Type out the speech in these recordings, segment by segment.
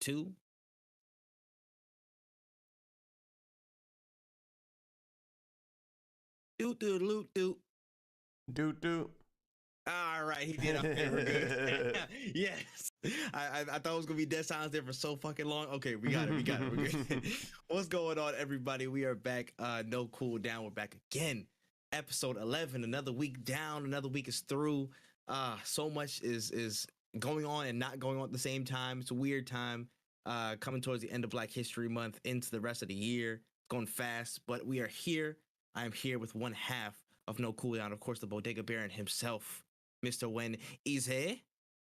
2. Doot doot doot doot. Doot doot. All right, he did. Okay, we're good. Yes, I thought it was gonna be dead silence there for so fucking long. Okay, we got it. We got it. We're good. What's going on, everybody? We are back. No cool down. We're back again. Episode 11. Another week down. Another week is through. So much is going on and not going on at the same time. It's a weird time. Coming towards the end of Black History Month into the rest of the year. It's going fast, but we are here. I am here with one half of No Cooldown, of course, the Bodega Baron himself, Mr. Wen is here.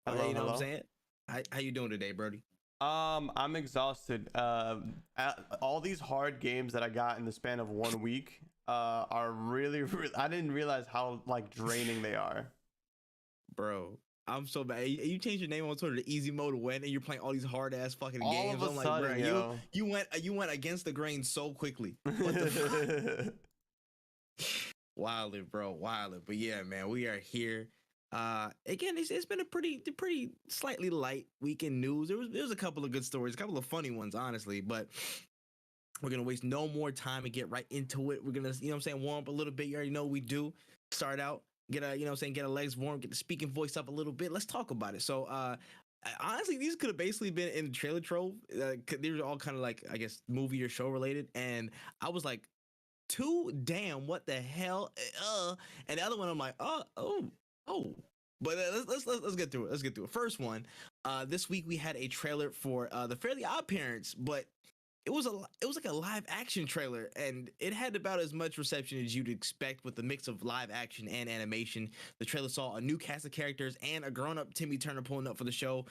Hello, you know hello. what I'm saying? How you doing today, Brody? I'm exhausted. All these hard games that I got in the span of 1 week are really I didn't realize how like draining they are. Bro, I'm so bad. You changed your name on Twitter to Easy Mode Win, and you're playing all these hard ass fucking All games. of a I'm like, sudden, bro, you went against the grain so quickly. What the fuck? Wildin', bro, wildin'. But yeah, man, we are here. Again, it's been a pretty slightly light week in news. There was a couple of good stories, a couple of funny ones, honestly, but we're gonna waste no more time and get right into it. We're gonna, you know what I'm saying, warm up a little bit. You already know we do. Start out, get a, you know what I'm saying, get our legs warm, get the speaking voice up a little bit. Let's talk about it. So honestly, these could have basically been in the trailer trove. They were all kind of like, I guess, movie or show related, and I was like, too damn, what the hell? And the other one, I'm like, oh. But let's get through it. Let's get through it. First one, this week we had a trailer for the Fairly Odd Parents, but it was like a live action trailer, and it had about as much reception as you'd expect with the mix of live action and animation. The trailer saw a new cast of characters and a grown-up Timmy Turner pulling up for the show.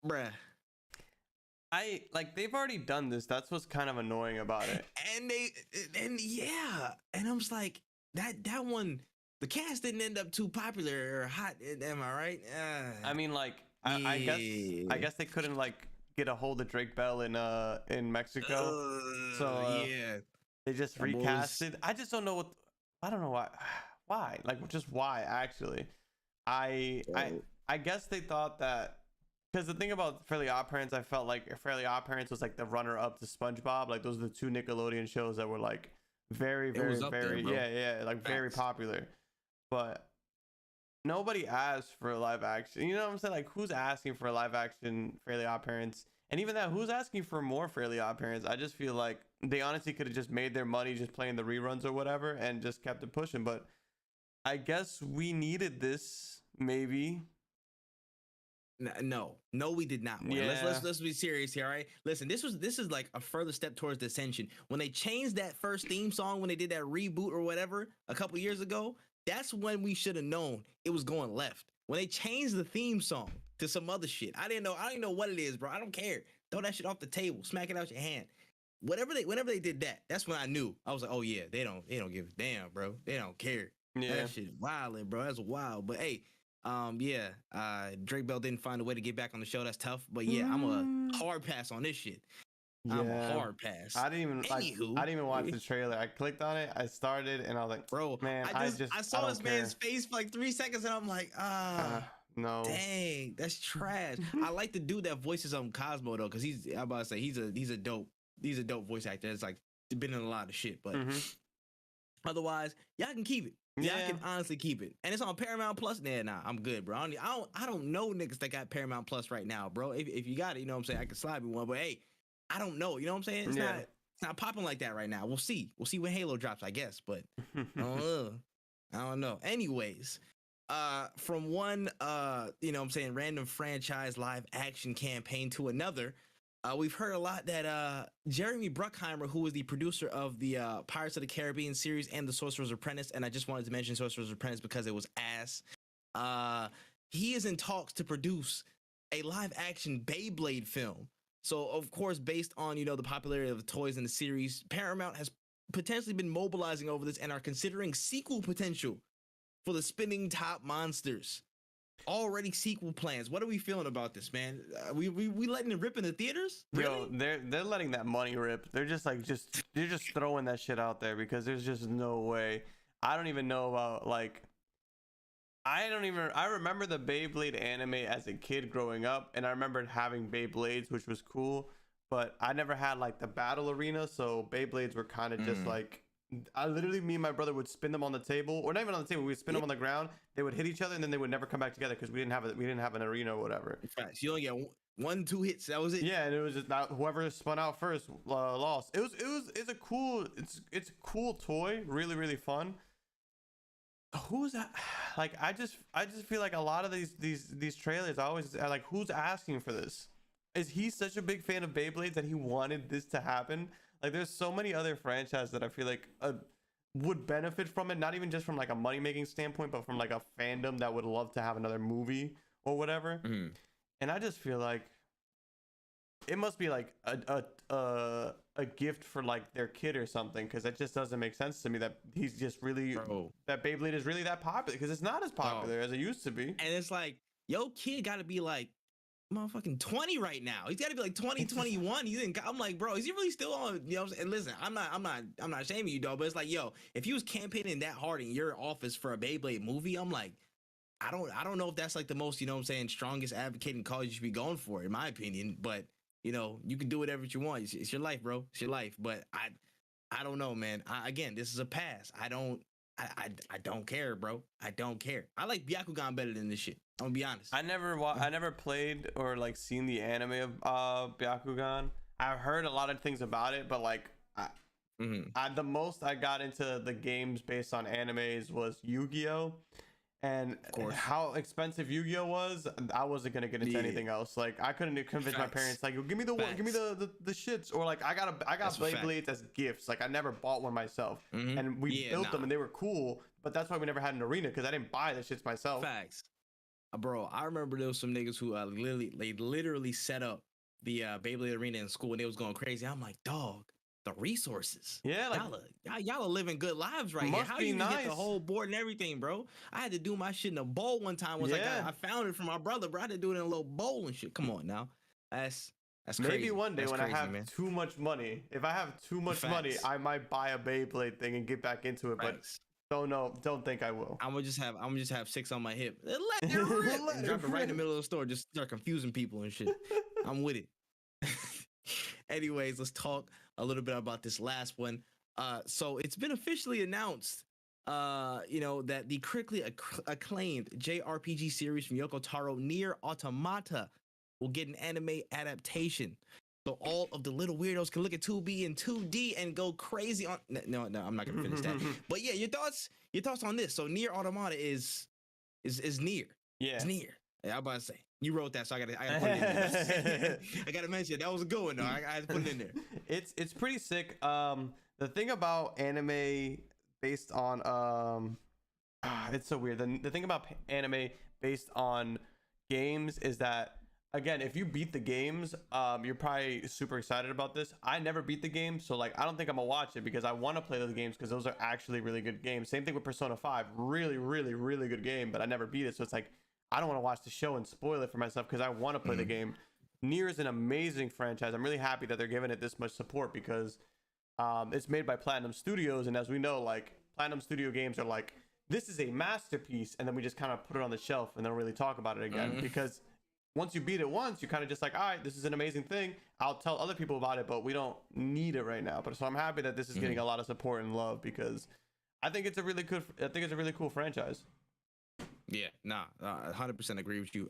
Bruh. They've already done this. That's what's kind of annoying about it. And yeah, and I'm just like, that one, the cast didn't end up too popular or hot. Am I right? I mean, like, I guess they couldn't like get a hold of Drake Bell in Mexico, so yeah, they just recasted. I just don't know I don't know why, like, just why actually. I guess they thought that. Because the thing about Fairly Odd Parents, I felt like Fairly Odd Parents was like the runner-up to SpongeBob. Like, those are the two Nickelodeon shows that were like very very popular. But nobody asked for a live action. You know what I'm saying? Like, who's asking for a live action Fairly Odd Parents? And even that, who's asking for more Fairly Odd Parents? I just feel like they honestly could have just made their money just playing the reruns or whatever and just kept it pushing. But I guess we needed this, maybe. No, we did not. Yeah. Let's be serious here, all right? Listen, this is like a further step towards the ascension. When they changed that first theme song, when they did that reboot or whatever a couple years ago, that's when we should have known it was going left. When they changed the theme song to some other shit, I didn't know what it is, bro. I don't care. Throw that shit off the table, smack it out your hand. Whenever they did that, that's when I knew. I was like, oh yeah, they don't give a damn, bro. They don't care. Yeah. That shit wildin', bro. That's wild. But hey. Drake Bell didn't find a way to get back on the show. That's tough. But yeah, I'm a hard pass on this shit. Yeah. I'm a hard pass. I didn't even watch the trailer. I clicked on it, I started, and I was like, bro, man, I saw this man's face for like 3 seconds, and I'm like, no, dang, that's trash. I like the dude that voices Cosmo though, because I'm about to say he's a dope voice actor. It's like been in a lot of shit, but otherwise, y'all can keep it. Yeah, I can honestly keep it, and it's on Paramount Plus. Nah, I'm good, bro. I don't know niggas that got Paramount Plus right now, bro. If you got it, you know what I'm saying, I can slide me one. But hey, I don't know. You know what I'm saying? It's not popping like that right now. We'll see when Halo drops, I guess. But I don't know. Anyways, from one you know what I'm saying, random franchise live action campaign to another. We've heard a lot that Jeremy Bruckheimer, who is the producer of the Pirates of the Caribbean series and The Sorcerer's Apprentice, and I just wanted to mention Sorcerer's Apprentice because it was ass, he is in talks to produce a live-action Beyblade film. So, of course, based on, you know, the popularity of the toys in the series, Paramount has potentially been mobilizing over this and are considering sequel potential for the Spinning Top Monsters. Already sequel plans. What are we feeling about this, man? We letting it rip in the theaters? Really? Yo, they're letting that money rip. They're just throwing that shit out there because there's just no way. I don't even know about, like, I remember the Beyblade anime as a kid growing up, and I remembered having Beyblades, which was cool, but I never had like the battle arena, so Beyblades were kind of just like, I literally, me and my brother would spin them on the table, or not even on the table, we would spin them on the ground, they would hit each other, and then they would never come back together because we didn't have an arena or whatever. In fact, you only get 1-2 hits, that was it. Yeah, and it was just not, whoever spun out first lost. It's a cool toy, really fun. Who's that? Like, I just feel like a lot of these trailers are like, who's asking for this? Is he such a big fan of Beyblades that he wanted this to happen? Like, there's so many other franchises that I feel like would benefit from it, not even just from like a money making standpoint, but from like a fandom that would love to have another movie or whatever. And I just feel like it must be like a gift for like their kid or something, because it just doesn't make sense to me that he's just really that Beyblade is really that popular, because it's not as popular as it used to be. And it's like, yo, kid got to be like motherfucking 20 right now. He's got to be like 20, 21. I'm like, bro, is he really still on? You know, and listen, I'm not shaming you, dog, but it's like, yo, if he was campaigning that hard in your office for a Beyblade movie, I'm like, I don't know if that's like the most, you know what I'm saying, strongest advocating cause you should be going for, in my opinion. But you know, you can do whatever you want. It's your life, bro. It's your life. But I don't know, man. Again, this is a pass. I don't care, bro. I don't care. I like Byakugan better than this shit. I'm gonna be honest. I never played or like seen the anime of Byakugan. I've heard a lot of things about it, but like the most I got into the games based on animes was Yu-Gi-Oh! And how expensive Yu-Gi-Oh was, I wasn't gonna get into anything else. Like, I couldn't convince my parents, like, give me the shits, or like I got Beyblades as gifts. Like, I never bought one myself, and we built them, and they were cool. But that's why we never had an arena, because I didn't buy the shits myself. Facts, bro. I remember there was some niggas who literally set up the Beyblade arena in school, and they was going crazy. I'm like, dog, the resources. Yeah, like, y'all are living good lives right here. How you even get the whole board and everything, bro? I had to do my shit in a bowl one time. I found it from my brother, bro. I had to do it in a little bowl and shit. Come on now. That's crazy. Maybe one day when I have too much money, if I have too much money, I might buy a Beyblade thing and get back into it. But don't think I will. I'm gonna just have 6 on my hip. Let it rip. Drop it right in the middle of the store. Just start confusing people and shit. I'm with it. Anyways, let's talk a little bit about this last one. So it's been officially announced, that the critically acclaimed JRPG series from Yoko Taro, Nier Automata, will get an anime adaptation. So all of the little weirdos can look at 2B and 2D and go crazy on. No, I'm not gonna finish that. But yeah, your thoughts on this. So Nier Automata is Nier. Yeah, it's Nier. Yeah, I'm about to say. You wrote that, so I gotta put it in there. I gotta mention it. That was a good one, though. I had to put it in there. It's pretty sick. The thing about anime based on it's so weird. The thing about anime based on games is that, again, if you beat the games, you're probably super excited about this. I never beat the game, so like I don't think I'm gonna watch it, because I want to play those games, because those are actually really good games. Same thing with Persona 5, really good game, but I never beat it, so it's like I don't want to watch the show and spoil it for myself, because I want to play the game. Nier is an amazing franchise. I'm really happy that they're giving it this much support, because it's made by Platinum Studios, and as we know, like, Platinum Studio games are like, this is a masterpiece, and then we just kind of put it on the shelf and don't really talk about it again, because once you beat it once, you kind of just like, all right, this is an amazing thing. I'll tell other people about it, but we don't need it right now. But so I'm happy that this is getting a lot of support and love, because I think it's a really cool franchise. Yeah, 100% agree with you.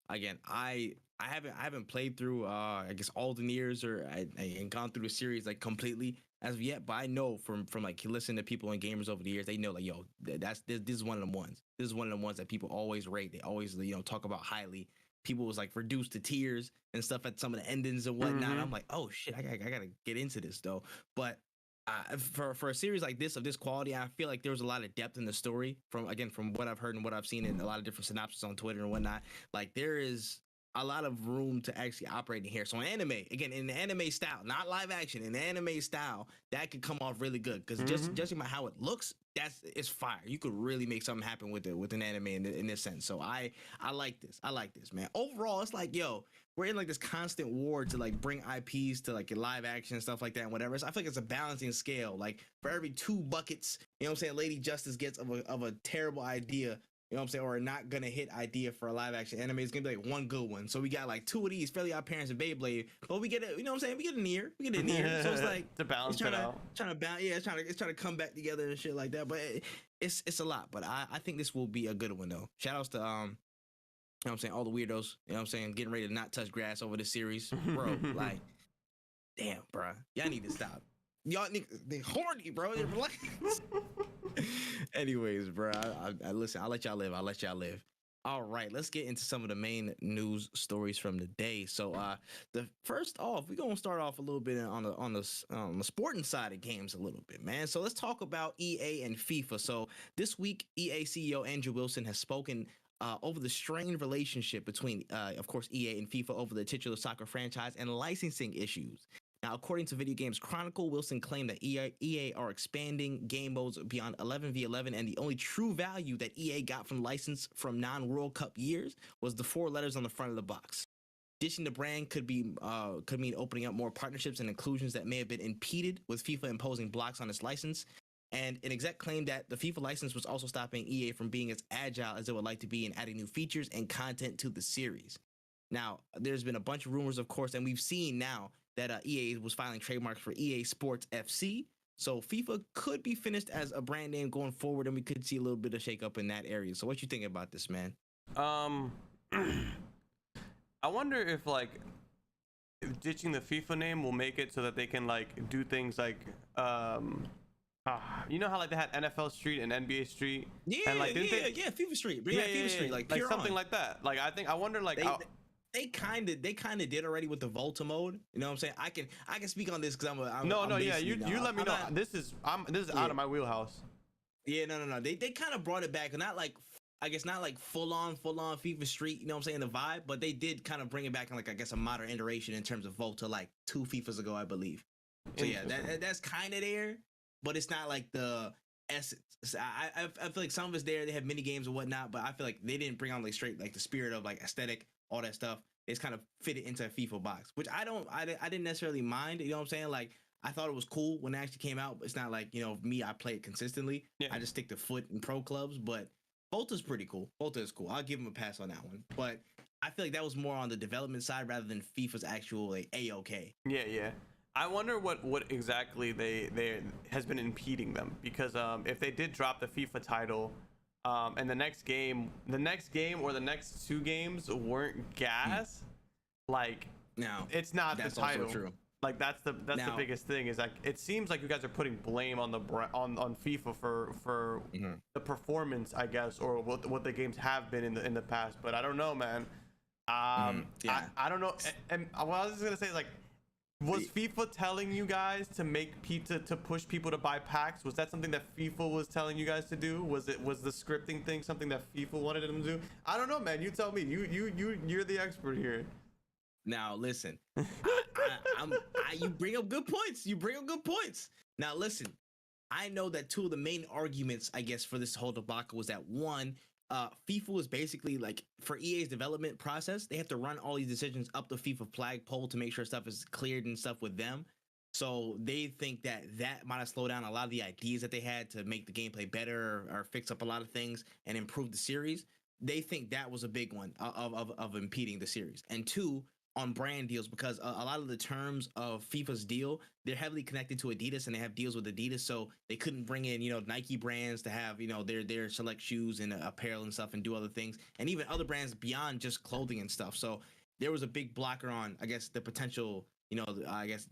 Again, I haven't played through I guess all the Niers, or I gone through the series like completely as of yet, but I know from like listening to people and gamers over the years, they know like, yo, this is one of them ones. This is one of the ones that people always rate. They always, talk about highly. People was like reduced to tears and stuff at some of the endings and whatnot. I'm like, oh shit, I gotta get into this though. But for a series like this, of this quality, I feel like there was a lot of depth in the story from what I've heard and what I've seen in a lot of different synopses on Twitter and whatnot. Like, there is a lot of room to actually operate in here. So anime, again, in the anime style, not live action, in the anime style, that could come off really good, because just judging by how it looks, it's fire. You could really make something happen with an anime in this sense. So I like this. I like this, man. Overall, it's like, yo, we're in like this constant war to like bring IPs to like live action and stuff like that and whatever. So I feel like it's a balancing scale. Like, for every 2 buckets, you know what I'm saying, Lady Justice gets of a terrible idea, you know what I'm saying, or not gonna hit idea for a live action anime. It's gonna be like one good one. So we got like 2 of these Fairly Odd Parents and Beyblade, but we get it, you know what I'm saying? We get a near. So it's like to balance it out. Trying to balance, yeah, it's trying to come back together and shit like that. But it's a lot. But I think this will be a good one though. Shout outs to you know what I'm saying, all the weirdos, you know what I'm saying, getting ready to not touch grass over this series. Bro, like, damn, bro. Y'all need to stop. Y'all they horny, bro. Anyways, bro, I listen. I'll let y'all live. All right, let's get into some of the main news stories from the day. So, the first off, we're gonna start off a little bit on the sporting side of games a little bit, man. So let's talk about EA and FIFA. So this week, EA CEO Andrew Wilson has spoken over the strained relationship between, of course, EA and FIFA over the titular soccer franchise and licensing issues. Now, according to Video Games Chronicle, Wilson claimed that EA are expanding game modes beyond 11v11, and the only true value that EA got from license from non-World Cup years was the 4 letters on the front of the box. Ditching the brand could mean opening up more partnerships and inclusions that may have been impeded, with FIFA imposing blocks on its license. And an exec claimed that the FIFA license was also stopping EA from being as agile as it would like to be in adding new features and content to the series. Now, there's been a bunch of rumors, of course, and we've seen now that EA was filing trademarks for EA Sports FC. So FIFA could be finished as a brand name going forward, and we could see a little bit of shakeup in that area. So what you think about this, man? I wonder if ditching the FIFA name will make it so that they can like do things like you know how like they had NFL Street and NBA Street? Yeah, and, like, FIFA Street. Bring back FIFA Street, like something like that. Like I wonder like they kind of did already with the Volta mode. You know what I'm saying? I can speak on this because I'm you let me know. This is out of my wheelhouse. Yeah, no. They kind of brought it back, not like, I guess not like full on FIFA Street, you know what I'm saying, the vibe, but they did kind of bring it back in like, I guess, a modern iteration in terms of Volta, like 2 FIFAs ago, I believe. So yeah, that's kind of there, but it's not like the essence. I feel like some of it's there. They have mini games and whatnot, but I feel like they didn't bring on like straight like the spirit of like aesthetic, all that stuff. It's kind of fit it into a FIFA box, which I didn't necessarily mind. You know what I'm saying? Like, I thought it was cool when it actually came out, but it's not like, you know, me, I play it consistently. Yeah. I just stick to foot and pro clubs, but Volta's pretty cool. Volta is cool. I'll give him a pass on that one. But I feel like that was more on the development side rather than FIFA's actual like A-OK. Yeah. I wonder what exactly they has been impeding them, because if they did drop the FIFA title, and the next game or the next 2 games weren't gas, like, no, it's not the title. Also true. Like that's the biggest thing, is like it seems like you guys are putting blame on on FIFA for the performance, I guess, or what the games have been in the past. But I don't know, man. I don't know. And what I was just gonna say is like, was FIFA telling you guys to push people to buy packs? Was that something that FIFA was telling you guys to do? Was the scripting thing something that FIFA wanted them to do? I don't know, man. You tell me. You're the expert here. Now listen, you bring up good points. Now listen, I know that 2 of the main arguments, I guess, for this whole debacle was that, one, FIFA was basically like, for EA's development process, they have to run all these decisions up the FIFA flagpole to make sure stuff is cleared and stuff with them. So they think that might have slowed down a lot of the ideas that they had to make the gameplay better or fix up a lot of things and improve the series. They think that was a big one of impeding the series. And 2, on brand deals, because a lot of the terms of FIFA's deal, they're heavily connected to Adidas, and they have deals with Adidas, so they couldn't bring in, you know, Nike brands to have, you know, their select shoes and apparel and stuff and do other things, and even other brands beyond just clothing and stuff. So there was a big blocker on, I guess, the potential, you know, I guess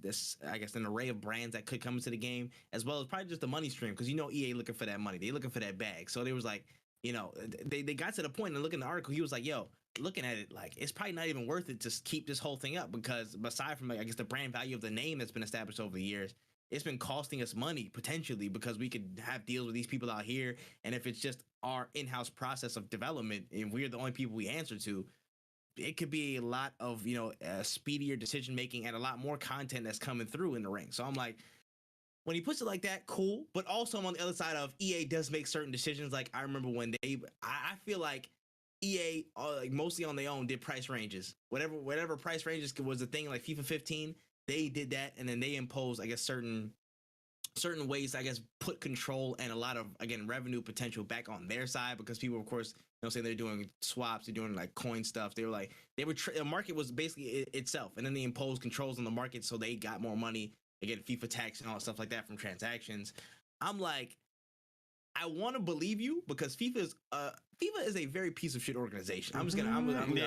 an array of brands that could come into the game, as well as probably just the money stream, because, you know, EA looking for that money, they looking for that bag. So there was like, you know, they got to the point, and looking at the article, he was like, yo, looking at it, like, it's probably not even worth it to keep this whole thing up, because aside from, like, I guess, the brand value of the name that's been established over the years, it's been costing us money potentially, because we could have deals with these people out here, and if it's just our in-house process of development and we're the only people we answer to, it could be a lot of, you know, speedier decision making and a lot more content that's coming through in the ring. So I'm like, when he puts it like that, cool. But also I'm on the other side of, EA does make certain decisions. Like, I remember when I feel like EA, like, mostly on their own, did price ranges. Whatever price ranges was the thing, like FIFA 15, they did that, and then they imposed, I guess, certain certain ways, I guess, put control and a lot of, again, revenue potential back on their side, because people, of course, say they're doing swaps, they're doing like coin stuff. They were like, the market was basically itself, and then they imposed controls on the market, so they got more money. They get FIFA tax and all stuff like that from transactions. I'm like, I want to believe you, because FIFA is a very piece of shit organization. I'm just gonna, you know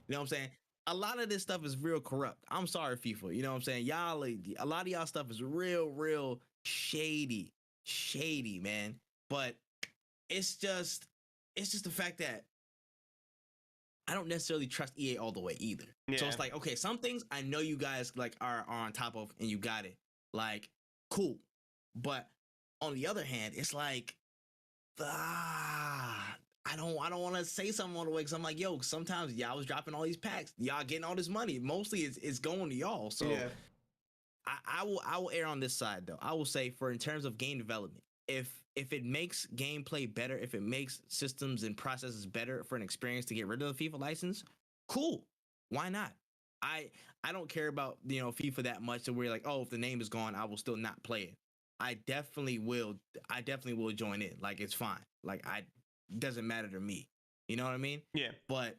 what I'm saying? A lot of this stuff is real corrupt. I'm sorry, FIFA. You know what I'm saying? Y'all, a lot of y'all stuff is real shady, man. But it's just the fact that I don't necessarily trust EA all the way either. Yeah. So it's like, okay, some things I know you guys like are on top of, and you got it. Like, cool. But on the other hand, it's like, I don't want to say something all the way, because I'm like, yo, sometimes y'all was dropping all these packs, y'all getting all this money. Mostly it's going to y'all. So yeah. I will err on this side though. I will say, for in terms of game development, if it makes gameplay better, if it makes systems and processes better for an experience to get rid of the FIFA license, cool. Why not? I don't care about, FIFA that much, so we're like, oh, if the name is gone, I will still not play it. I definitely will join in. Like, it's fine. Like, doesn't matter to me. You know what I mean? Yeah. But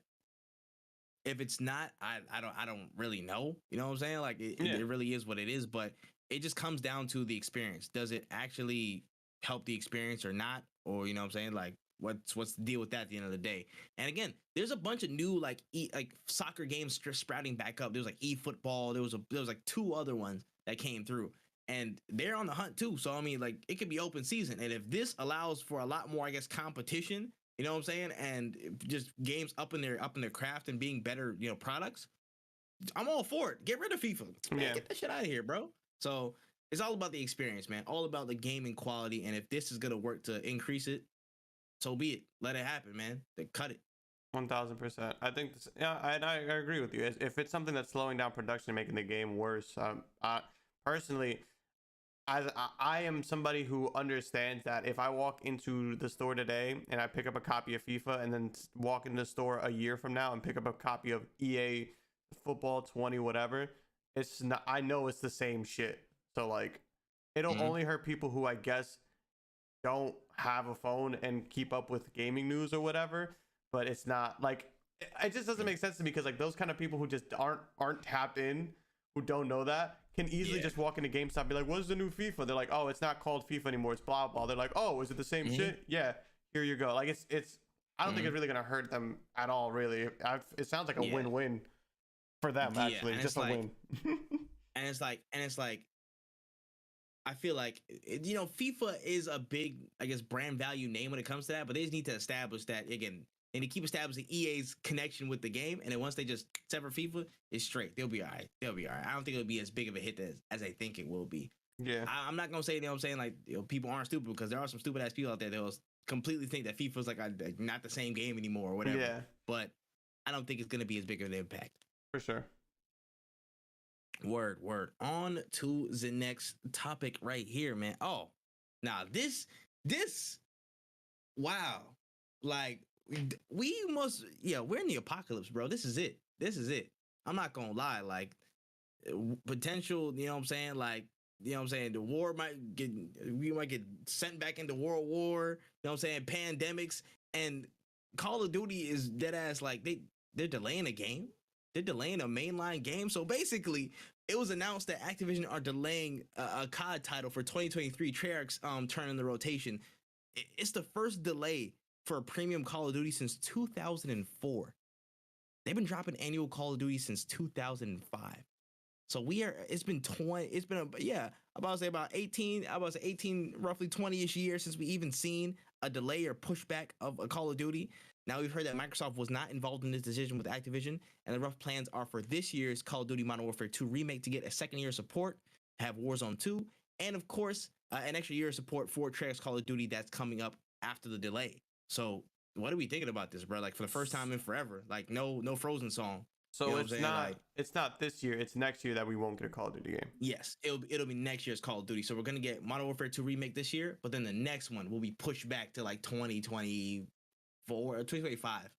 if it's not, I don't really know. You know what I'm saying? Like, it really is what it is. But it just comes down to the experience. Does it actually help the experience or not? Or, you know what I'm saying? Like, what's the deal with that at the end of the day? And again, there's a bunch of new like soccer games sprouting back up. There's like eFootball. There was like 2 other ones that came through, and they're on the hunt too. So I mean, like, it could be open season, and if this allows for a lot more, I guess, competition, you know what I'm saying, and just games up in their craft and being better, products, I'm all for it. Get rid of FIFA. Man, get that shit out of here, bro. So it's all about the experience, man. All about the gaming quality, and if this is gonna work to increase it, so be it. Let it happen, man. They cut it. 1000%. I think, I agree with you. If it's something that's slowing down production and making the game worse, personally, I am somebody who understands that if I walk into the store today and I pick up a copy of FIFA, and then walk into the store a year from now and pick up a copy of EA Football 20, whatever, it's not. I know it's the same shit. So like, it'll only hurt people who, I guess, don't have a phone and keep up with gaming news or whatever. But it's not like, it just doesn't make sense to me, because like, those kind of people who just aren't tapped in, who don't know that, can easily just walk into GameStop and be like, what's the new FIFA? They're like, oh, it's not called FIFA anymore, it's blah blah. They're like, oh, is it the same shit? Yeah, here you go. Like, it's I don't think it's really gonna hurt them at all, really. It sounds like a win-win for them, actually. Just a win. and it's like I feel like, FIFA is a big, I guess, brand value name when it comes to that, but they just need to establish that, again, and to keep establishing EA's connection with the game. And then once they just sever FIFA, it's straight. They'll be all right. I don't think it'll be as big of a hit as I think it will be. Yeah. I'm not going to say, what I'm saying, like, people aren't stupid, because there are some stupid ass people out there that will completely think that FIFA is like not the same game anymore or whatever. Yeah. But I don't think it's going to be as big of an impact. For sure. Word. On to the next topic right here, man. Oh, now this, wow. Like, we're in the apocalypse, bro. This is it. I'm not gonna lie. Like, potential, you know what I'm saying? Like, you know what I'm saying? The war we might get sent back into World War, you know what I'm saying? Pandemics, and Call of Duty is dead ass, like, they're delaying a game. They're delaying a mainline game. So basically, it was announced that Activision are delaying a COD title for 2023. Treyarch's turn in the rotation. It's the first delay for a premium Call of Duty since 2004. They've been dropping annual Call of Duty since 2005. So it's been about 18, roughly 20-ish years since we even seen a delay or pushback of a Call of Duty. Now we've heard that Microsoft was not involved in this decision with Activision, and the rough plans are for this year's Call of Duty Modern Warfare 2 remake to get a second year of support, have Warzone 2, and of course, an extra year of support for Treyarch's Call of Duty that's coming up after the delay. So what are we thinking about this, bro? Like, for the first time in forever, like no Frozen song. So, you know, it's not this year, it's next year that we won't get a Call of Duty game. Yes, it'll be next year's Call of Duty. So we're gonna get Modern Warfare 2 remake this year, but then the next one will be pushed back to like 2024 or 2025.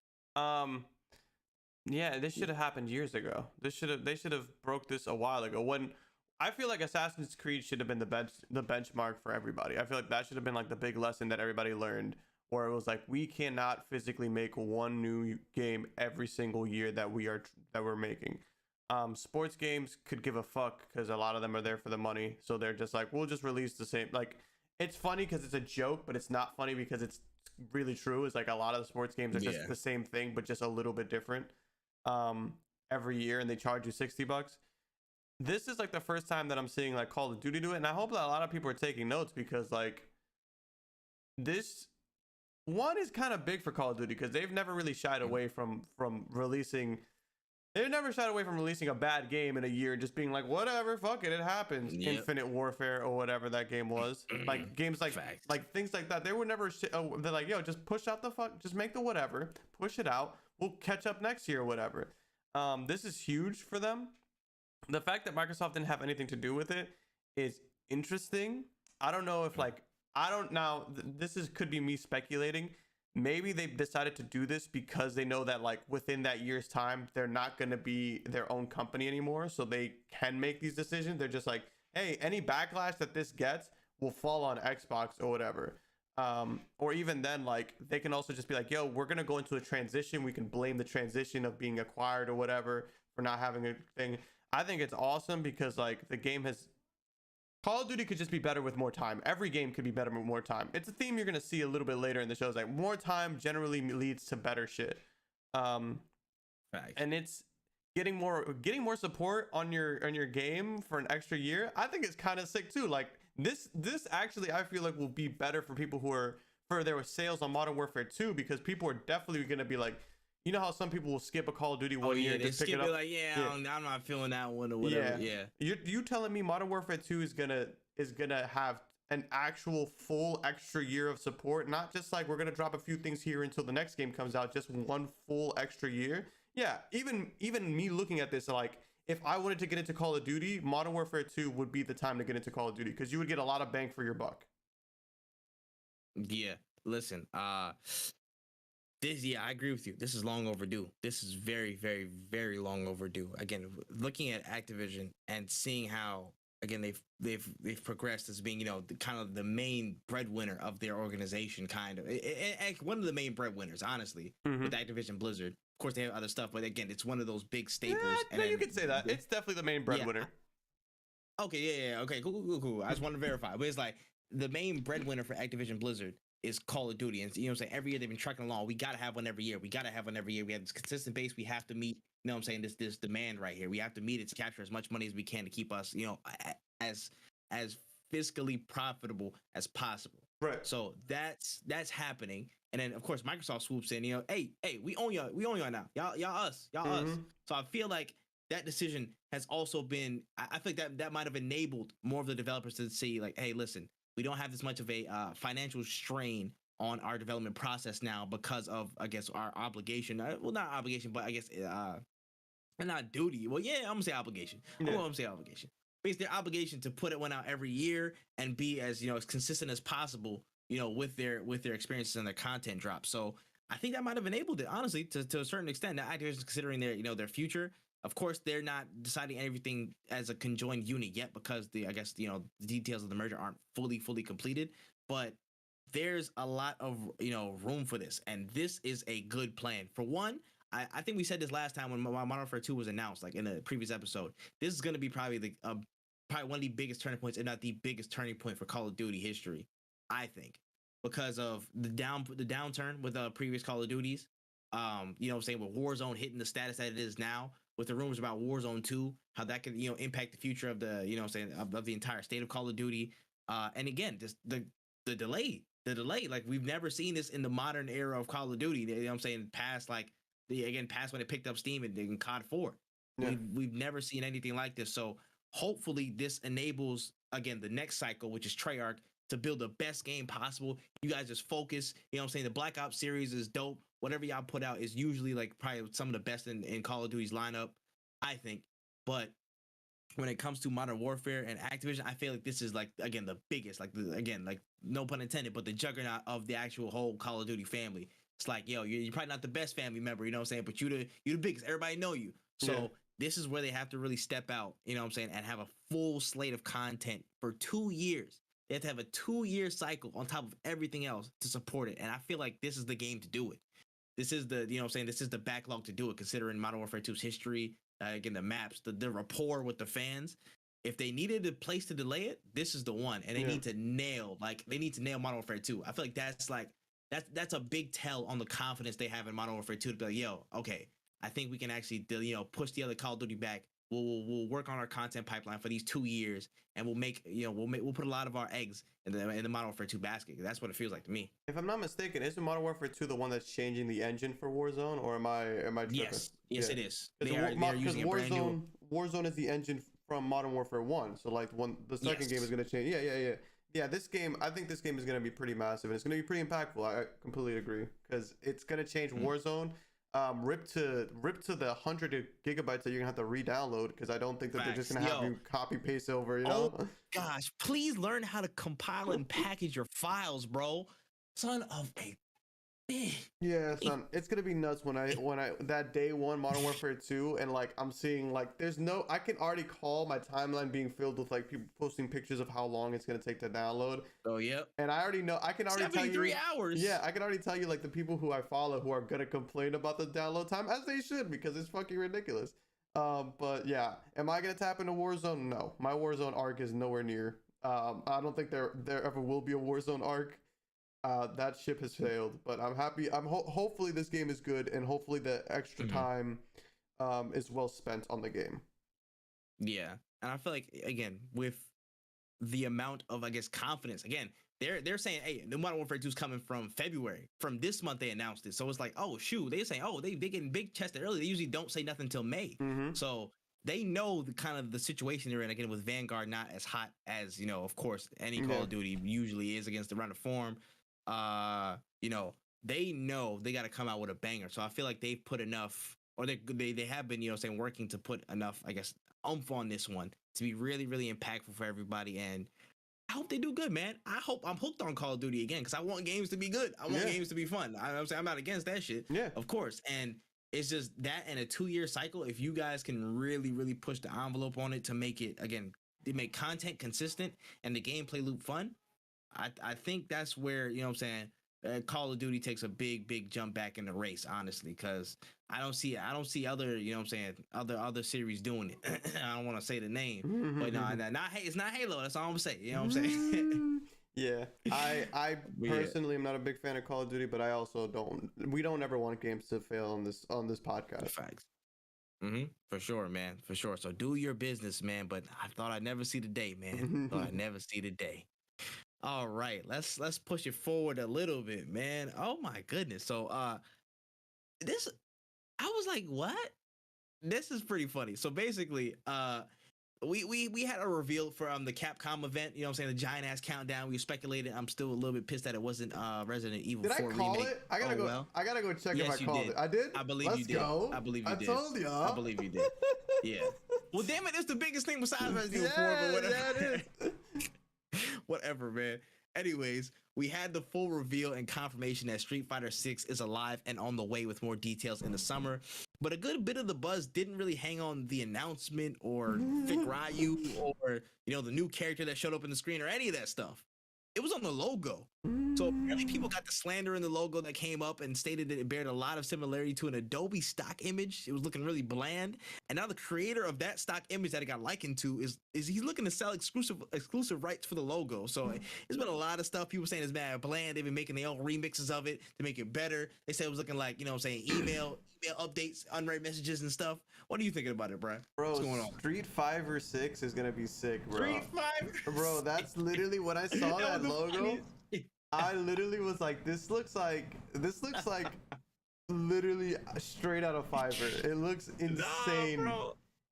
Yeah, this should have happened years ago. They should have broke this a while ago. I feel like Assassin's Creed should have been the benchmark for everybody. I feel like that should have been like the big lesson that everybody learned, where it was like we cannot physically make one new game every single year that we're making. Sports games could give a fuck because a lot of them are there for the money, so they're just like, we'll just release the same. Like, it's funny because it's a joke, but it's not funny because it's really true. It's like a lot of the sports games are just the same thing, but just a little bit different every year, and they charge you $60. This is like the first time that I'm seeing like Call of Duty do it, and I hope that a lot of people are taking notes, because like this one is kind of big for Call of Duty, because they've never really shied away from releasing. They've never shied away from releasing a bad game in a year and just being like, whatever, fuck it, it happens. Infinite Warfare or whatever that game was. Like games like things like that. They were never. They're like, yo, just push out the fuck, just make the whatever, push it out. We'll catch up next year or whatever. This is huge for them. The fact that Microsoft didn't have anything to do with it is interesting. I don't know if like, I don't now, this is could be me speculating. Maybe they've decided to do this because they know that like within that year's time, they're not going to be their own company anymore. So they can make these decisions. They're just like, hey, any backlash that this gets will fall on Xbox or whatever. Or even then, like they can also just be like, yo, we're going to go into a transition. We can blame the transition of being acquired or whatever for not having a thing. I think it's awesome because like the game has, Call of Duty could just be better with more time. Every game could be better with more time. It's a theme you're going to see a little bit later in the show. It's like more time generally leads to better shit. And it's getting more support on your game for an extra year. I think it's kind of sick too. Like this actually I feel like will be better for people who are for their sales on Modern Warfare 2, because people are definitely going to be like, you know how some people will skip a Call of Duty one year and just pick it up? Like, I'm not feeling that one or whatever. You telling me Modern Warfare 2 is gonna have an actual full extra year of support, not just like we're gonna drop a few things here until the next game comes out, just one full extra year? Yeah, even me looking at this, like if I wanted to get into Call of Duty, Modern Warfare 2 would be the time to get into Call of Duty, because you would get a lot of bang for your buck. Yeah, listen, I agree with you. This is long overdue. This is very, very, very long overdue. Again, looking at Activision and seeing how, again, they've progressed as being, kind of the main breadwinner of their organization, kind of. One of the main breadwinners, honestly, with Activision Blizzard. Of course, they have other stuff, but again, it's one of those big staples. Yeah, you could say that. It's definitely the main breadwinner. Yeah. Okay, yeah. Okay, cool. I just want to verify. But it's like the main breadwinner for Activision Blizzard is Call of Duty, and saying every year they've been trucking along. We gotta have one every year. We have this consistent base. We have to meet. This demand right here. We have to meet it to capture as much money as we can to keep us, as fiscally profitable as possible. Right. So that's happening, and then of course Microsoft swoops in. Hey, we own y'all. We own y'all now. Y'all us. So I feel like that decision has also been. I think that might have enabled more of the developers to see like, hey, listen. We don't have this much of a financial strain on our development process now because of, I guess, our obligation. Well, not obligation, but I guess not duty. Well, yeah, I'm gonna say obligation. I'm gonna say obligation. Basically, their obligation to put one out every year and be as as consistent as possible. With their experiences and their content drops. So I think that might have enabled it, honestly, to a certain extent. That Activision's considering their future. Of course, they're not deciding everything as a conjoined unit yet because the details of the merger aren't fully completed. But there's a lot of room for this, and this is a good plan. For one, I think we said this last time when Modern Warfare 2 was announced, like in a previous episode. This is going to be probably one of the biggest turning points, if not the biggest turning point for Call of Duty history, I think, because of the downturn with previous Call of Duties. Saying with Warzone hitting the status that it is now, with the rumors about Warzone 2, how that could, impact the future of the, of the entire state of Call of Duty. And again, just the delay, like we've never seen this in the modern era of Call of Duty. Past past when it picked up steam in COD 4. Yeah. We've never seen anything like this. So hopefully this enables, again, the next cycle, which is Treyarch, to build the best game possible. You guys just focus. The Black Ops series is dope. Whatever y'all put out is usually like probably some of the best in Call of Duty's lineup, I think. But when it comes to Modern Warfare and Activision, I feel like this is like, again, the biggest, like no pun intended, but the juggernaut of the actual whole Call of Duty family. It's like, you're probably not the best family member, but you're the biggest. Everybody know you. So this is where they have to really step out, you know what I'm saying, and have a full slate of content for 2 years. They have to have a 2-year cycle on top of everything else to support it. And I feel like this is the game to do it. This is the, you know what I'm saying, this is the backlog to do it, considering Modern Warfare 2's history, again, the maps, the rapport with the fans. If they needed a place to delay it, this is the one. And they need to nail Modern Warfare 2. I feel like that's a big tell on the confidence they have in Modern Warfare 2 to be like, yo, okay, I think we can actually, you know, push the other Call of Duty back. We'll work on our content pipeline for these 2 years, and we'll put a lot of our eggs in the Modern Warfare 2 basket. That's what it feels like to me. If I'm not mistaken, isn't Modern Warfare 2 the one that's changing the engine for Warzone, or am I tripping? Yes, it is. They are using a brand new. Warzone is the engine from Modern Warfare 1, so like the second game is going to change. Yeah. This game, I think this game is going to be pretty massive, and it's going to be pretty impactful. I completely agree, because it's going to change Warzone. Rip to the 100 gigabytes that you're gonna have to re-download, because I don't think that they're just gonna have you copy paste over, you know? Oh gosh, please learn how to compile and package your files, bro. Son of a bitch. Yeah, son, it's gonna be nuts when I that day one Modern Warfare 2, and like I'm seeing like I can already call my timeline being filled with like people posting pictures of how long it's gonna take to download. Oh yep. And I already know, I can already tell you 3 hours. Yeah, I can already tell you like the people who I follow who are gonna complain about the download time, as they should, because it's fucking ridiculous. But yeah, am I gonna tap into Warzone? No, my Warzone arc is nowhere near. I don't think there ever will be a Warzone arc. That ship has failed, but I'm happy. Hopefully this game is good, and hopefully the extra time is well spent on the game. Yeah, and I feel like, again, with the amount of, I guess, confidence, again, they're saying, hey, the Modern Warfare 2 is coming from February. From this month they announced it, so it's like, oh shoot, they're saying, oh, they getting big chested early. They usually don't say nothing until May. So they know the kind of the situation they're in, again, with Vanguard not as hot as, you know, of course, any Call of Duty usually is against the run of form. You know, they know they got to come out with a banger. So I feel like they've put enough, or they have been, you know, saying, working to put enough, I guess, oomph on this one to be really, really impactful for everybody. And I hope they do good, man. I'm hooked on Call of Duty again, because I want games to be good. I want games to be fun. I'm saying, I'm not against that shit. Yeah, of course. And it's just that, and a 2-year cycle. If you guys can really, really push the envelope on it to make it, again, they make content consistent and the gameplay loop fun, I think that's where, you know what I'm saying, Call of Duty takes a big jump back in the race, honestly, because I don't see other, you know what I'm saying, other series doing it. I don't want to say the name, but no, it's not Halo. That's all I'm saying. You know what I'm saying? Yeah, I personally am not a big fan of Call of Duty, but I also we don't ever want games to fail on this podcast. Facts. For sure, man, for sure. So do your business, man. But I thought I'd never see the day, man. Thought I'd never see the day. All right, let's push it forward a little bit, man. Oh my goodness. So this, I was like, what? This is pretty funny. So basically, we had a reveal for the Capcom event, you know what I'm saying, the giant ass countdown. We speculated. I'm still a little bit pissed that it wasn't Resident Evil 4 remake. Did I call it? I gotta go check if I called it. I did? I believe you did. I believe you did. I told y'all. I believe you did. Yeah. Well, damn it, it's the biggest thing besides Resident Evil 4, but whatever. Yeah, it is. Whatever, man. Anyways, we had the full reveal and confirmation that Street Fighter 6 is alive and on the way, with more details in the summer. But a good bit of the buzz didn't really hang on the announcement or Vic Ryu or, you know, the new character that showed up in the screen or any of that stuff. It was on the logo. So apparently people got the slander in the logo that came up and stated that it bared a lot of similarity to an Adobe stock image. It was looking really bland. And now the creator of that stock image that it got likened to is he's looking to sell exclusive rights for the logo. So there's been a lot of stuff. People saying it's bad bland. They've been making their own remixes of it to make it better. They said it was looking like, you know what I'm saying, email updates, unread messages and stuff. What are you thinking about it, bro? What's going on? Street Fighter 6 is gonna be sick, bro. Street Fighter, bro. That's literally when I saw that logo. I literally was like, this looks like literally straight out of Fiverr. It looks insane.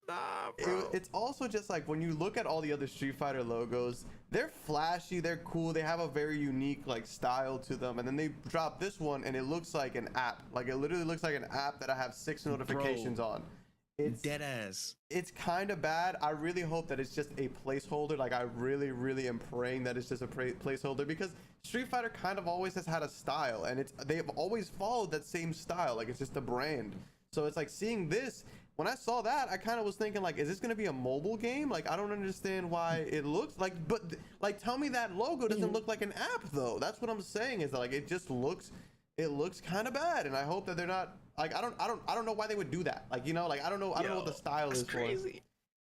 Nah, bro. It's also just like, when you look at all the other Street Fighter logos, they're flashy, they're cool, they have a very unique like style to them, and then they drop this one and it looks like an app. Like, it literally looks like an app that I have 6 notifications on. It's dead ass. It's kind of bad. I really hope that it's just a placeholder. Like, I really am praying that it's just a placeholder, because Street Fighter kind of always has had a style, and they've always followed that same style. Like, it's just a brand. So it's like seeing this, when I saw that, I kind of was thinking like, is this gonna be a mobile game? Like, I don't understand why it looks like, but like, tell me that logo doesn't look like an app though. That's what I'm saying, is that like it just looks, it looks kind of bad, and I hope that they're not like, I don't know why they would do that. Like, you know, like I don't know what the style is crazy.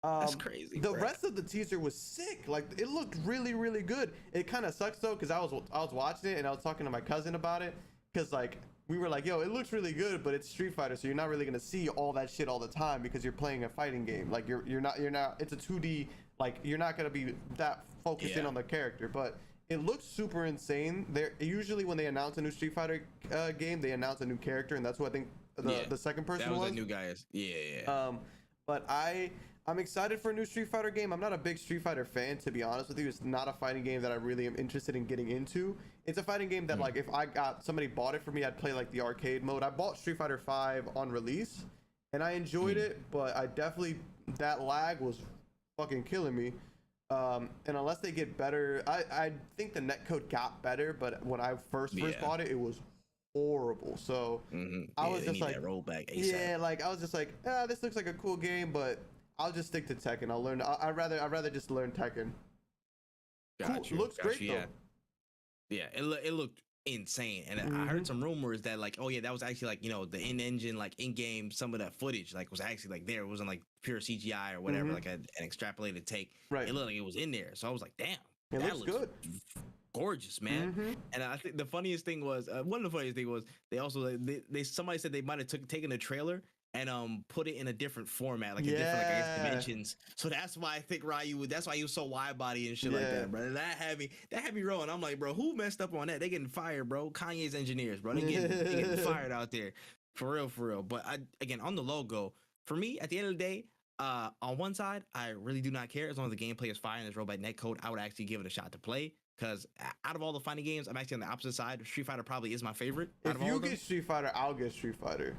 That's crazy. The rest of the teaser was sick. Like, it looked really, really good. It kind of sucks though, because I was watching it and I was talking to my cousin about it, because like we were like, yo, it looks really good, but it's Street Fighter, so you're not really gonna see all that shit all the time because you're playing a fighting game. Like you're not. It's a 2D. Like, you're not gonna be that focused in on the character, but it looks super insane. They're usually, when they announce a new Street Fighter game, they announce a new character, and that's what I think the second person was. The new guy is. Yeah. But I'm excited for a new Street Fighter game. I'm not a big Street Fighter fan, to be honest with you. It's not a fighting game that I really am interested in getting into. It's a fighting game that like, if somebody bought it for me, I'd play like the arcade mode. I bought Street Fighter 5 on release and I enjoyed it, but I definitely, that lag was fucking killing me. And unless they get better, I think the netcode got better, but when I first bought it, it was horrible. So I was just like, rollback ASAP. yeah, like I was just like, this looks like a cool game, but I'll just stick to Tekken. I'll learn. I'd rather just learn Tekken. Cool. Looks great though. Yeah, it looked insane, and I heard some rumors that like, oh yeah, that was actually like, you know, the in-engine, like in-game, some of that footage like was actually like there. It wasn't like pure CGI or whatever, like an extrapolated take. Right. It looked like it was in there, so I was like, damn, it looks good. Gorgeous, man. And I think the funniest thing was one of the funniest things was they also somebody said they might have taken the trailer and put it in a different format, like a different, like, I guess, dimensions. So that's why I think Ryu, that's why he was so wide body and shit like that, bro. That had me rolling. I'm like, bro, who messed up on that? They getting fired, bro. Kanye's engineers, bro. They getting fired out there, for real. But again, on the logo, for me, at the end of the day, on one side, I really do not care. As long as the gameplay is fire and there's rollback netcode, I would actually give it a shot to play. Because out of all the fighting games, I'm actually on the opposite side. Street Fighter probably is my favorite. If you get Street Fighter, I'll get Street Fighter.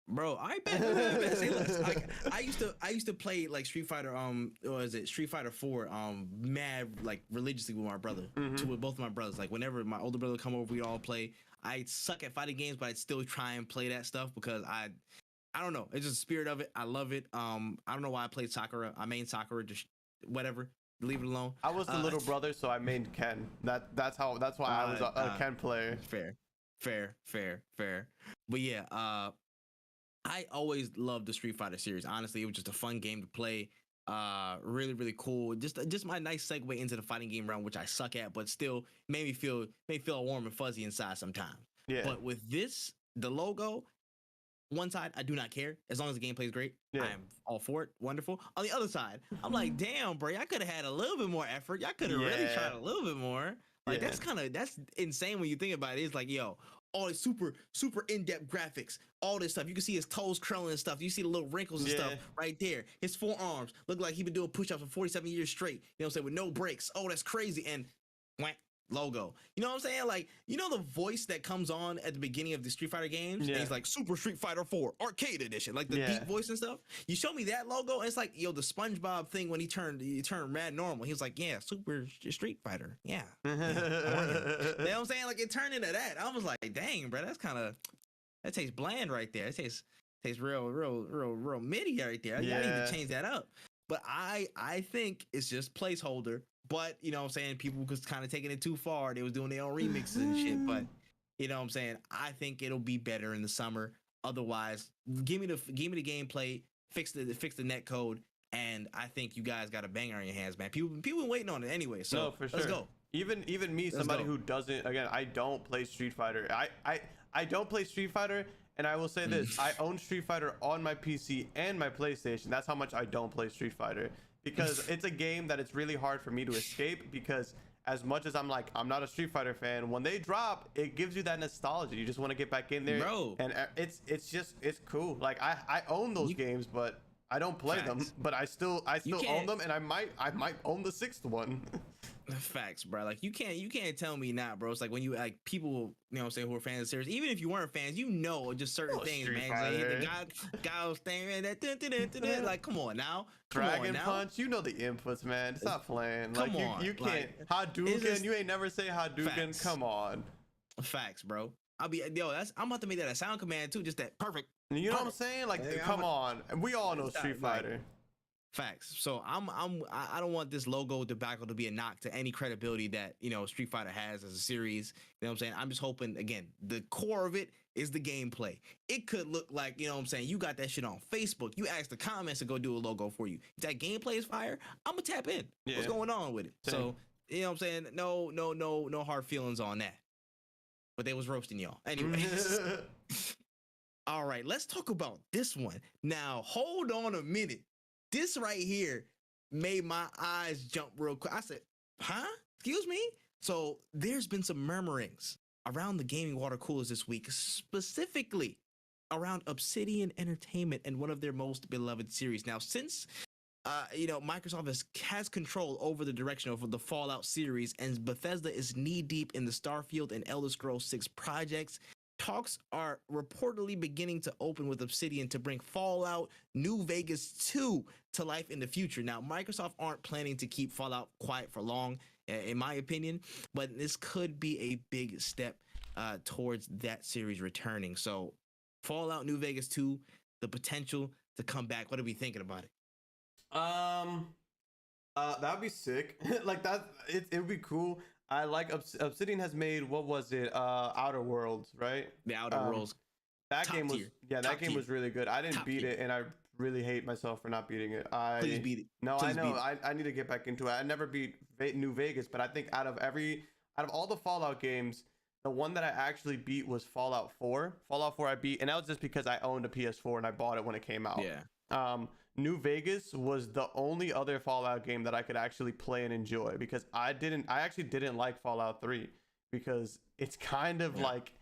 Bro, I bet. Say less. Like, I used to play like Street Fighter. What was it? Street Fighter 4. Mad like religiously with my brother. With both of my brothers. Like, whenever my older brother come over, we all play. I suck at fighting games, but I'd still try and play that stuff because I don't know. It's just the spirit of it. I love it. I don't know why I played Sakura. I main Sakura. Just whatever. Leave it alone. I was the little brother, so I mained Ken. That's why I was a Ken player. Fair. But yeah, I always loved the Street Fighter series. Honestly, it was just a fun game to play. Really cool. Just my nice segue into the fighting game realm, which I suck at, but still made me feel warm and fuzzy inside sometimes. Yeah. But with this, the logo, one side, I do not care. As long as the gameplay is great, I am all for it. Wonderful. On the other side, I'm like, damn, bro, y'all could have had a little bit more effort. Y'all could have really tried a little bit more. Like, that's insane when you think about it. It's like, yo, all this super in-depth graphics, all this stuff. You can see his toes curling and stuff. You see the little wrinkles and stuff right there. His forearms look like he been doing push-ups for 47 years straight. You know what I'm saying? With no breaks. Oh, that's crazy. And whack, logo. You know what I'm saying? Like, you know the voice that comes on at the beginning of the Street Fighter games? Yeah. And he's like, Super Street Fighter 4 Arcade Edition. Like the deep voice and stuff. You show me that logo, and it's like, yo, the SpongeBob thing when he turned mad normal. He was like, yeah, Super Street Fighter. Yeah. You know what I'm saying? Like, it turned into that. I was like, dang, bro, that tastes bland right there. It tastes real MIDI right there. I need to change that up. But I think it's just placeholder. But, you know what I'm saying, people was kind of taking it too far. They was doing their own remixes and shit. But, you know what I'm saying, I think it'll be better in the summer. Otherwise, give me the gameplay, fix the net code, and I think you guys got a banger on your hands, man. People been waiting on it anyway. So no, for sure. Let's go. Even me, somebody who doesn't, again, I don't play Street Fighter. I don't play Street Fighter, and I will say this: I own Street Fighter on my PC and my PlayStation. That's how much I don't play Street Fighter. Because it's a game that it's really hard for me to escape, because as much as I'm not a Street Fighter fan, when they drop, it gives you that nostalgia. You just want to get back in there, bro. And it's cool. Like, I own those games, but I don't play them. But I still own them, and I might own the sixth one. Facts, bro. Like, you can't tell me not, bro. It's like when you, like, people, you know what I'm saying, who are fans of the series, even if you weren't fans, you know just certain things, man. Like, the guy thing, man, that like, come on now. Dragon Punch, you know the inputs, man. Stop playing. Like, you can't. Hadouken, you ain't never say Hadouken. Facts. Come on. Facts, bro. I'll be I'm about to make that a sound command too. Just that perfect. You know what I'm saying? Like, Hey, come on. We all know Street Fighter. Facts. So I don't want this logo debacle to be a knock to any credibility that Street Fighter has as a series. You know what I'm saying? I'm just hoping, again, the core of it is the gameplay. It could look like, you know what I'm saying, you got that shit on Facebook. You ask the comments to go do a logo for you. If that gameplay is fire, I'm gonna tap in. Yeah. What's going on with it? Same. So you know what I'm saying? No hard feelings on that. But they was roasting y'all. Anyways. All right, let's talk about this one. Now, hold on a minute. This right here made my eyes jump real quick. I said, huh? Excuse me? So there's been some murmurings around the gaming water coolers this week, specifically around Obsidian Entertainment and one of their most beloved series. Now, since Microsoft has control over the direction of the Fallout series, and Bethesda is knee deep in the Starfield and Elder Scrolls 6 projects, talks are reportedly beginning to open with Obsidian to bring Fallout New Vegas 2 to life in the future. Now, Microsoft aren't planning to keep Fallout quiet for long, in my opinion, but this could be a big step towards that series returning. So, Fallout New Vegas 2, the potential to come back. What are we thinking about it? That'd be sick. Like that, it would be cool. I like Obsidian has made, what was it? Outer Worlds, right? The Outer Worlds. That game was that game was really good. I didn't beat it, and I really hate myself for not beating it. Please beat it. No, I know. I need to get back into it. I never beat New Vegas, but I think out of all the Fallout games, the one that I actually beat was Fallout 4. Fallout 4 I beat, and that was just because I owned a PS4 and I bought it when it came out. Yeah. New Vegas was the only other Fallout game that I could actually play and enjoy, because I actually didn't like Fallout 3 because it's kind of like,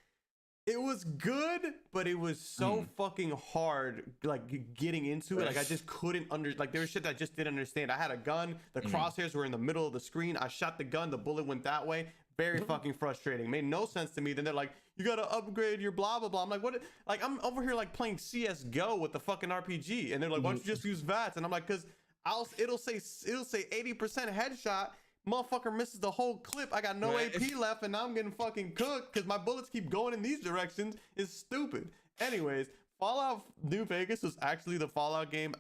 it was good, but it was so fucking hard, like getting into it. Like I just couldn't like there was shit that I just didn't understand. I had a gun, the crosshairs were in the middle of the screen. I shot the gun, the bullet went that way. Very fucking frustrating. Made no sense to me. Then they're like, you gotta upgrade your blah blah blah. I'm like, what? Like I'm over here like playing CS:GO with the fucking RPG, and they're like, why don't you just use VATS? And I'm like, cause it'll say 80% headshot. Motherfucker misses the whole clip. I got no AP left, and now I'm getting fucking cooked because my bullets keep going in these directions. It's stupid. Anyways, Fallout New Vegas was actually the Fallout game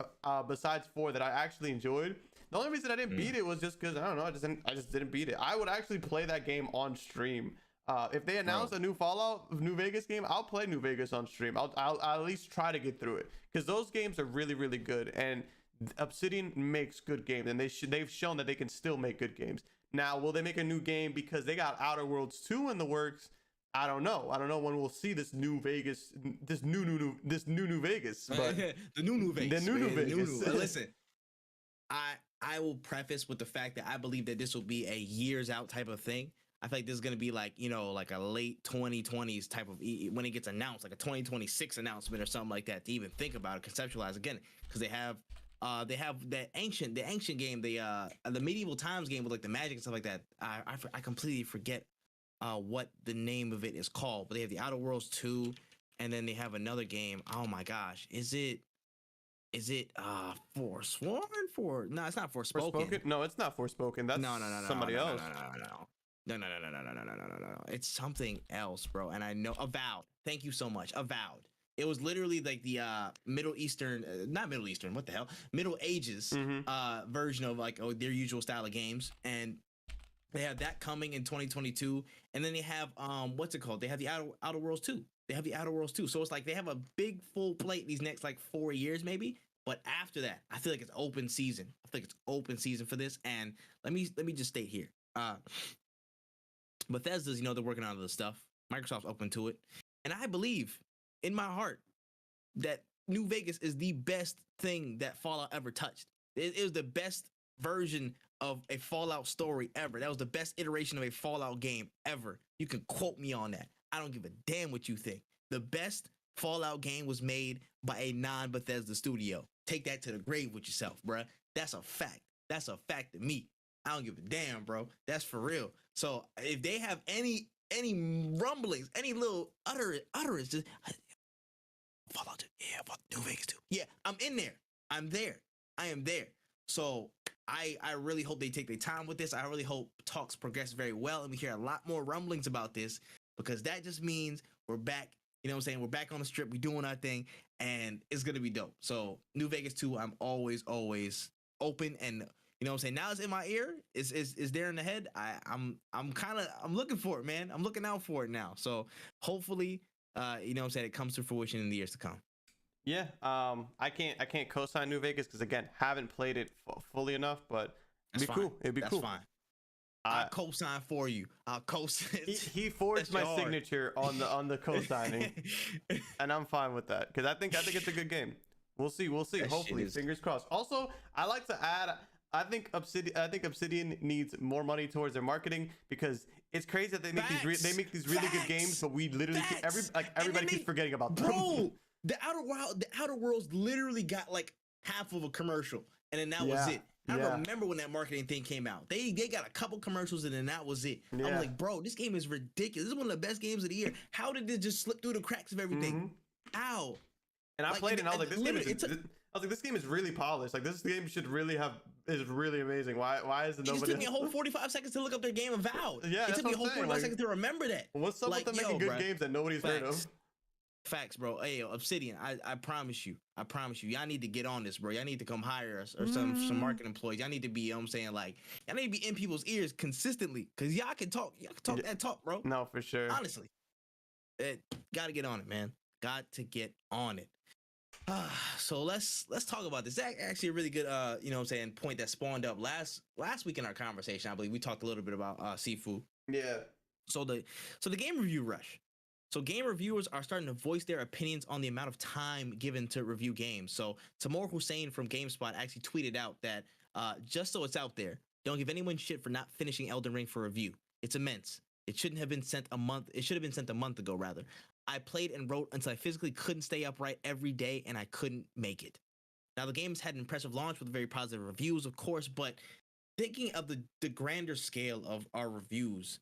besides 4 that I actually enjoyed. The only reason I didn't beat it was just because I don't know. I just didn't beat it. I would actually play that game on stream. If they announce a new Fallout New Vegas game, I'll play New Vegas on stream. I'll at least try to get through it, because those games are really, really good. And Obsidian makes good games, and they've shown that they can still make good games. Now, will they make a new game because they got Outer Worlds 2 in the works? I don't know. I don't know when we'll see this new Vegas, this new New Vegas. But the new Vegas. The new Vegas. Listen, I will preface with the fact that I believe that this will be a years out type of thing. I think this is going to be like, like a late 2020s type of, when it gets announced, like a 2026 announcement or something like that, to even think about it, conceptualize again, because they have the ancient game, the medieval times game with like the magic and stuff like that. I completely forget what the name of it is called, but they have the Outer Worlds 2, and then they have another game. Oh my gosh, is it Forsworn? No, it's not Forspoken. No, it's not Forspoken. That's somebody else. No. It's something else, bro. And I know Avowed. Thank you so much. Avowed. It was literally like the Middle Eastern, not Middle Eastern, what the hell? Middle Ages version of like their usual style of games. And they have that coming in 2022. And then they have what's it called? They have the Outer Worlds 2. They have the Outer Worlds 2. So it's like they have a big full plate these next like 4 years maybe. But after that, I feel like it's open season. I think it's open season for this. And let me just state here. Bethesda's, they're working on this stuff. Microsoft's open to it. And I believe in my heart that New Vegas is the best thing that Fallout ever touched. It was the best version of a Fallout story ever. That was the best iteration of a Fallout game ever. You can quote me on that. I don't give a damn what you think. The best Fallout game was made by a non-Bethesda studio. Take that to the grave with yourself, bruh. That's a fact. That's a fact to me. I don't give a damn, bro. That's for real. So if they have any rumblings, any little utterance, just Fallout 2, yeah, New Vegas 2. Yeah, I'm in there. I'm there. I am there. So I really hope they take their time with this. I really hope talks progress very well and we hear a lot more rumblings about this, because that just means We're back. You know what I'm saying? We're back on the strip. We're doing our thing, and it's gonna be dope. So New Vegas 2, I'm always open, and you know what I'm saying? Now it's in my ear. It's there in the head. I'm looking for it, man. I'm looking out for it now. So hopefully, you know what I'm saying, it comes to fruition in the years to come. Yeah. I can't co-sign New Vegas because again, haven't played it fully enough, but it'd be cool. It'd be cool. That's fine. I'll co-sign for you. I'll co-sign. He forged my signature on the co-signing, and I'm fine with that because I think it's a good game. We'll see. Hopefully, fingers crossed. Also, I like to add, I think Obsidian needs more money towards their marketing because it's crazy that they make these really good games, but we literally everybody keeps forgetting about them. Bro, the Outer Worlds literally got like half of a commercial, and then that was it. I remember when that marketing thing came out. They got a couple commercials and then that was it. Yeah. I'm like, bro, this game is ridiculous. This is one of the best games of the year. How did it just slip through the cracks of everything? Ow. And I played it and I was like, this game is really polished. Like this game is really amazing. Why is it nobody? It just took me a whole 45 seconds to look up their game of Avowed. Yeah, it took me a whole 45 seconds to remember that. What's up with them making good games that nobody's heard of? Facts, bro. Hey, Obsidian, I promise you. Y'all need to get on this, bro. Y'all need to come hire us or some marketing employees. Y'all need to be, you know what I'm saying, like, y'all need to be in people's ears consistently because y'all can talk that talk, bro. No, for sure. Honestly. Gotta get on it, man. Got to get on it. So let's talk about this. That's actually a really good you know what I'm saying, point that spawned up last week in our conversation. I believe we talked a little bit about Sifu. Yeah. So the game review rush. So game reviewers are starting to voice their opinions on the amount of time given to review games. So Tamor Hussein from GameSpot actually tweeted out that just so it's out there, don't give anyone shit for not finishing Elden Ring for review. It's immense. It shouldn't have been sent a month. It should have been sent a month ago, rather. I played and wrote until I physically couldn't stay upright every day, and I couldn't make it. Now, the game's had an impressive launch with very positive reviews, of course, but thinking of the grander scale of our reviews,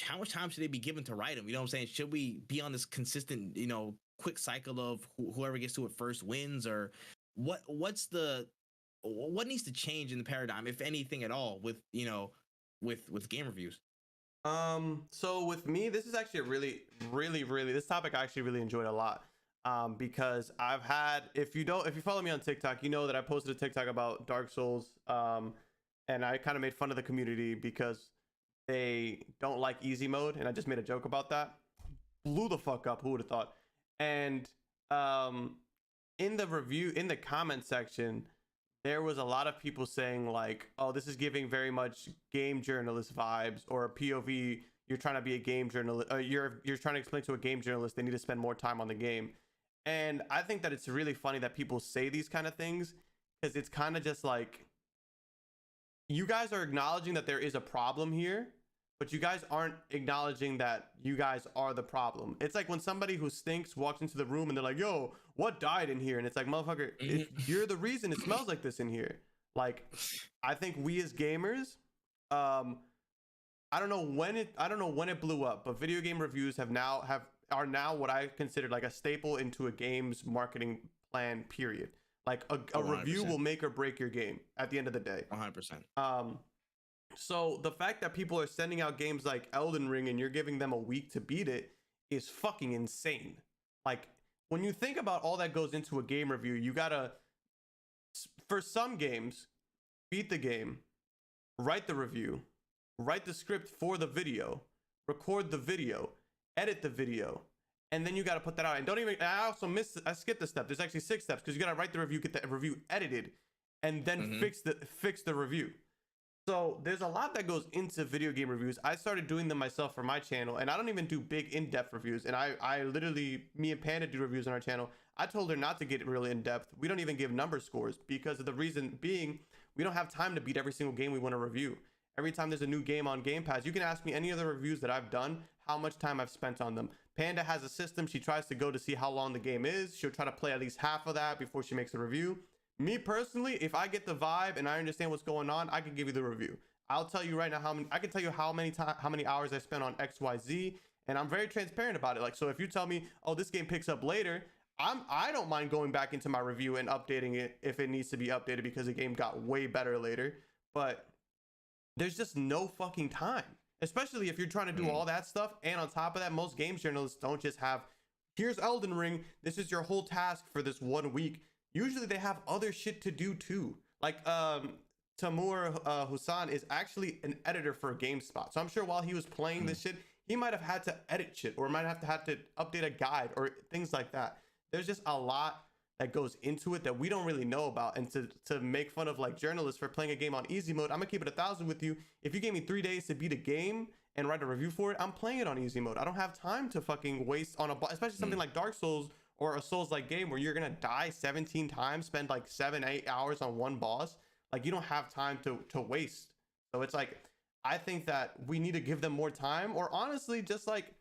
how much time should they be given to write them? You know what I'm saying? Should we be on this consistent, you know, quick cycle of whoever gets to it first wins, or what needs to change in the paradigm, if anything at all, with, you know, with game reviews? So with me, this is actually a really this topic I actually really enjoyed a lot. Because I've had, if you follow me on TikTok, you know that I posted a TikTok about Dark Souls, and I kind of made fun of the community because they don't like easy mode, and I just made a joke about that. Blew the fuck up. Who would have thought? And in the comment section, there was a lot of people saying like, oh, this is giving very much game journalist vibes, or a POV. You're trying to be a game journalist. You're trying to explain to a game journalist they need to spend more time on the game. And I think that it's really funny that people say these kind of things, because it's kind of just like, you guys are acknowledging that there is a problem here, but you guys aren't acknowledging that you guys are the problem. It's like when somebody who stinks walks into the room and they're like, yo, what died in here? And it's like, motherfucker, you're the reason it smells like this in here. Like, I think we as gamers, I don't know when it blew up, but video game reviews are now what I consider like a staple into a game's marketing plan, period. Like a review will make or break your game at the end of the day. 100%. So the fact that people are sending out games like Elden Ring and you're giving them a week to beat it is fucking insane. Like, when you think about all that goes into a game review, you gotta, for some games, beat the game, write the review, write the script for the video, record the video, edit the video, and then you got to put that out. And I skipped a step. There's actually 6 steps, because you got to write the review, get the review edited, and then fix the review. So there's a lot that goes into video game reviews. I started doing them myself for my channel, and I don't even do big in-depth reviews. And I literally, me and Panda do reviews on our channel. I told her not to get really in-depth. We don't even give number scores, because of the reason being, we don't have time to beat every single game we want to review. Every time there's a new game on Game Pass, you can ask me any other reviews that I've done, how much time I've spent on them. Panda has a system. She tries to go to see how long the game is. She'll try to play at least half of that before she makes a review. Me personally, if I get the vibe and I understand what's going on, I can give you the review. I'll tell you right now I can tell you how many hours I spent on XYZ, and I'm very transparent about it. Like, so if you tell me, oh, this game picks up later, I don't mind going back into my review and updating it if it needs to be updated, because the game got way better later. But there's just no fucking time. especially if you're trying to do all that stuff. And on top of that, most games journalists don't just have, here's Elden Ring, this is your whole task for this 1 week. Usually they have other shit to do too. Like Tamur Hussan is actually an editor for GameSpot, so I'm sure while he was playing this shit, he might have had to edit shit, or might have to update a guide or things like that. There's just a lot that goes into it that we don't really know about. And to make fun of like journalists for playing a game on easy mode, I'm gonna keep it 1,000 with you. If you gave me 3 days to beat a game and write a review for it, I'm playing it on easy mode. I don't have time to fucking waste on especially something like Dark Souls or a Souls-like game where you're gonna die 17 times, spend like 7-8 hours on one boss. Like, you don't have time to waste. So it's like, I think that we need to give them more time, or honestly, just like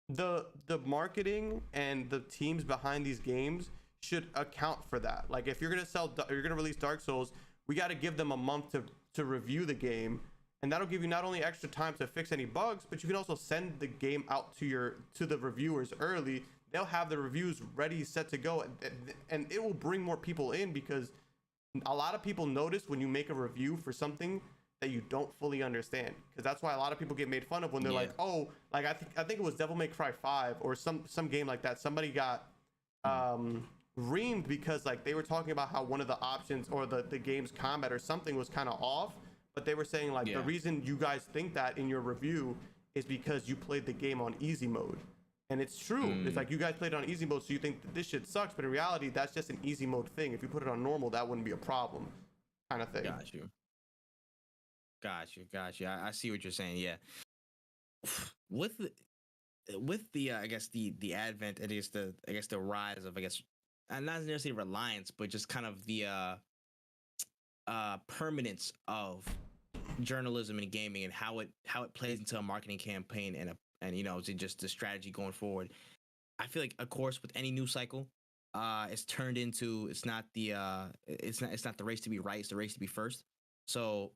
the marketing and the teams behind these games should account for that. Like, if you're gonna release Dark Souls, we got to give them a month to review the game, and that'll give you not only extra time to fix any bugs, but you can also send the game out to the reviewers early. They'll have the reviews ready, set to go, and it will bring more people in, because a lot of people notice when you make a review for something that you don't fully understand, because that's why a lot of people get made fun of when they're like, oh, like I think it was Devil May Cry 5 or some game like that. Somebody got reamed because like they were talking about how one of the options or the game's combat or something was kind of off, but they were saying like the reason you guys think that in your review is because you played the game on easy mode. And it's true. It's like, you guys played it on easy mode, so you think that this shit sucks, but in reality, that's just an easy mode thing. If you put it on normal, that wouldn't be a problem, kind of thing. Got you. I see what you're saying. Yeah. With the I guess the advent, it is the rise of, not necessarily reliance, but just kind of the permanence of journalism and gaming, and how it plays into a marketing campaign and just the strategy going forward. I feel like, of course, with any news cycle, it's turned into, it's not the race to be right, it's the race to be first. So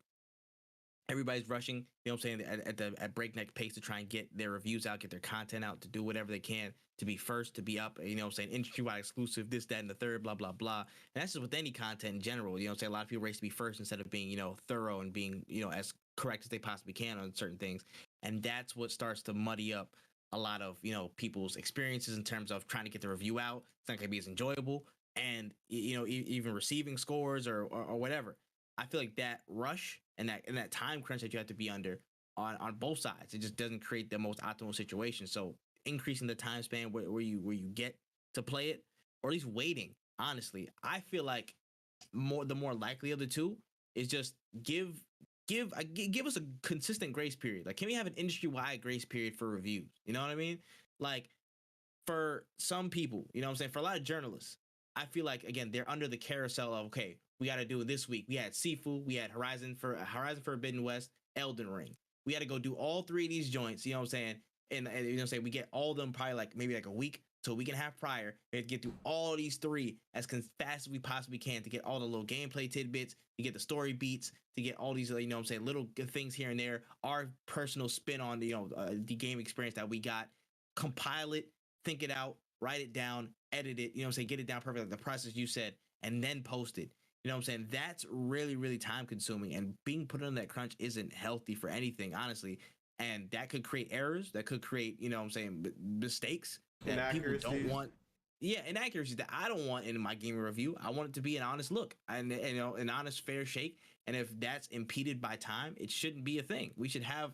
everybody's rushing, you know what I'm saying, at breakneck pace to try and get their reviews out, get their content out, to do whatever they can to be first, to be up, you know what I'm saying, industry-wide exclusive, this, that, and the third, blah, blah, blah. And that's just with any content in general. You know what I'm saying? A lot of people race to be first instead of being, thorough and being, as correct as they possibly can on certain things. And that's what starts to muddy up a lot of, people's experiences in terms of trying to get the review out. It's not going to be as enjoyable. And, even receiving scores or whatever. I feel like that rush and that time crunch that you have to be under on both sides, it just doesn't create the most optimal situation. So increasing the time span where you get to play it, or at least waiting, honestly, I feel like the more likely of the two is just give us a consistent grace period. Like, can we have an industry-wide grace period for reviews? You know what I mean? Like, for some people, you know what I'm saying, for a lot of journalists, I feel like, again, they're under the carousel of, okay, we got to do it this week. We had Sifu, we had Horizon Forbidden West, Elden Ring. We got to go do all 3 of these joints, you know what I'm saying? And you know what I'm saying, we get all of them probably maybe a week to a week and a half prior. We have to get through all these 3 as fast as we possibly can to get all the little gameplay tidbits, to get the story beats, to get all these, you know what I'm saying, little good things here and there, our personal spin on the game experience that we got, compile it, think it out, write it down, edit it, you know what I'm saying, get it down perfectly, like the process you said, and then post it. You know what I'm saying? That's really, really time consuming, and being put on that crunch isn't healthy for anything, honestly. And that could create errors, that could create, you know what I'm saying, mistakes that people don't want. Yeah, inaccuracies that I don't want in my game review. I want it to be an honest look and an honest, fair shake. And if that's impeded by time, it shouldn't be a thing. We should have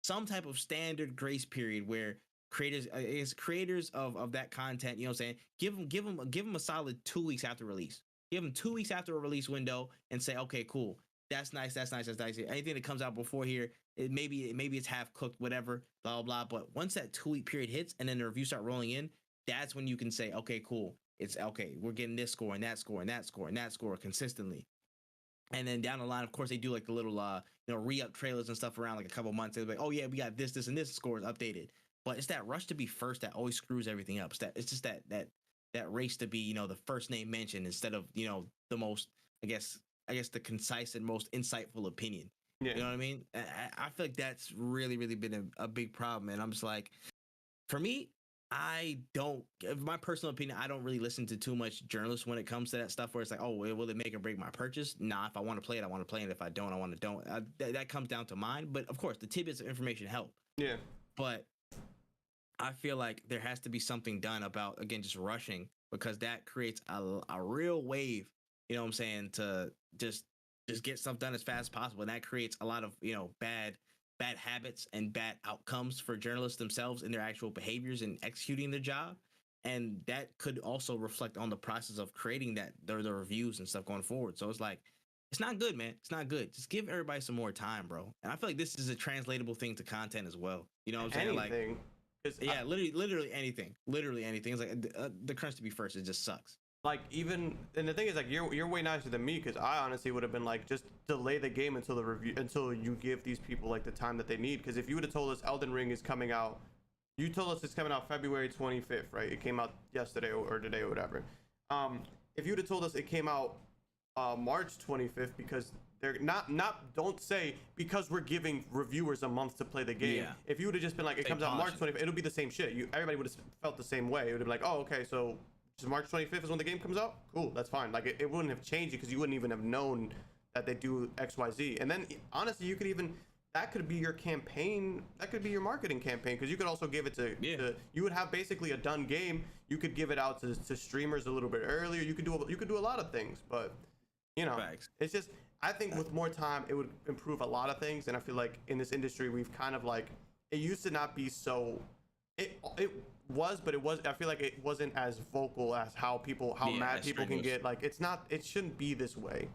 some type of standard grace period where creators of that content, you know what I'm saying, give them a solid 2 weeks after release. Give them 2 weeks after a release window and say, okay, cool, that's nice. Anything that comes out before here, maybe it's half cooked, whatever, blah, blah, blah. But once that 2 week period hits and then the reviews start rolling in, that's when you can say, okay, cool, it's okay, we're getting this score and that score and that score and that score consistently. And then down the line, of course, they do like the little re-up trailers and stuff around like a couple months. They're like, oh yeah, we got this and this score is updated. But it's that rush to be first that always screws everything up. It's just that race to be, the first name mentioned instead of, the most, I guess the concise and most insightful opinion. Yeah. You know what I mean? I feel like that's really, really been a big problem. And I'm just like, for me, I don't, in my personal opinion, I don't really listen to too much journalists when it comes to that stuff where it's like, oh, will it make or break my purchase? Nah, if I want to play it, I want to play it. If I don't, I want to don't. That comes down to mine. But of course, the tidbits of information help. Yeah. But I feel like there has to be something done about, again, just rushing, because that creates a real wave, you know what I'm saying, to just get stuff done as fast as possible. And that creates a lot of, bad habits and bad outcomes for journalists themselves in their actual behaviors and executing their job. And that could also reflect on the process of creating the reviews and stuff going forward. So it's like, it's not good, man. It's not good. Just give everybody some more time, bro. And I feel like this is a translatable thing to content as well. You know what I'm saying? Anything. Yeah, literally anything. Literally anything. It's like the crunch to be first. It just sucks. Like, even, and the thing is, like, you're way nicer than me, because I honestly would have been like, just delay the game until the review, until you give these people like the time that they need. Because if you would have told us Elden Ring is coming out, you told us it's coming out February 25th, right? It came out yesterday or today or whatever. If you would have told us it came out March 25th, because they're don't say because we're giving reviewers a month to play the game. Yeah. If you would have just been like, it comes out March 25th, it'll be the same shit. Everybody would have felt the same way. It would have been like, oh, okay, so March 25th is when the game comes out. Cool, that's fine. Like, it wouldn't have changed because you wouldn't even have known that they do XYZ. And then honestly, you could even, that could be your campaign, that could be your marketing campaign, because you could also give it to you would have basically a done game. You could give it out to streamers a little bit earlier. You could do a lot of things, but Facts. It's just, I think with more time it would improve a lot of things. And I feel like in this industry we've kind of like, it used to not be so, it was, but I feel like it wasn't as vocal as how mad people can get. Like, it shouldn't be this way,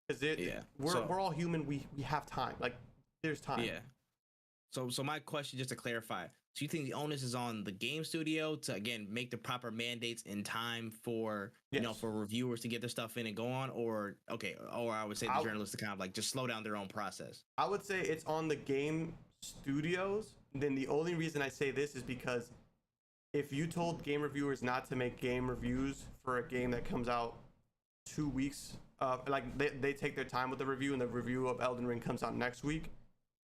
because we're all human. We have time. Like, there's time. Yeah. So my question, just to clarify, so you think the onus is on the game studio to, again, make the proper mandates in time for for reviewers to get their stuff in and go on, or I would say the journalists to kind of like just slow down their own process? I would say it's on the game studios. Then the only reason I say this is because if you told game reviewers not to make game reviews for a game that comes out 2 weeks, like they take their time with the review, and the review of Elden Ring comes out next week,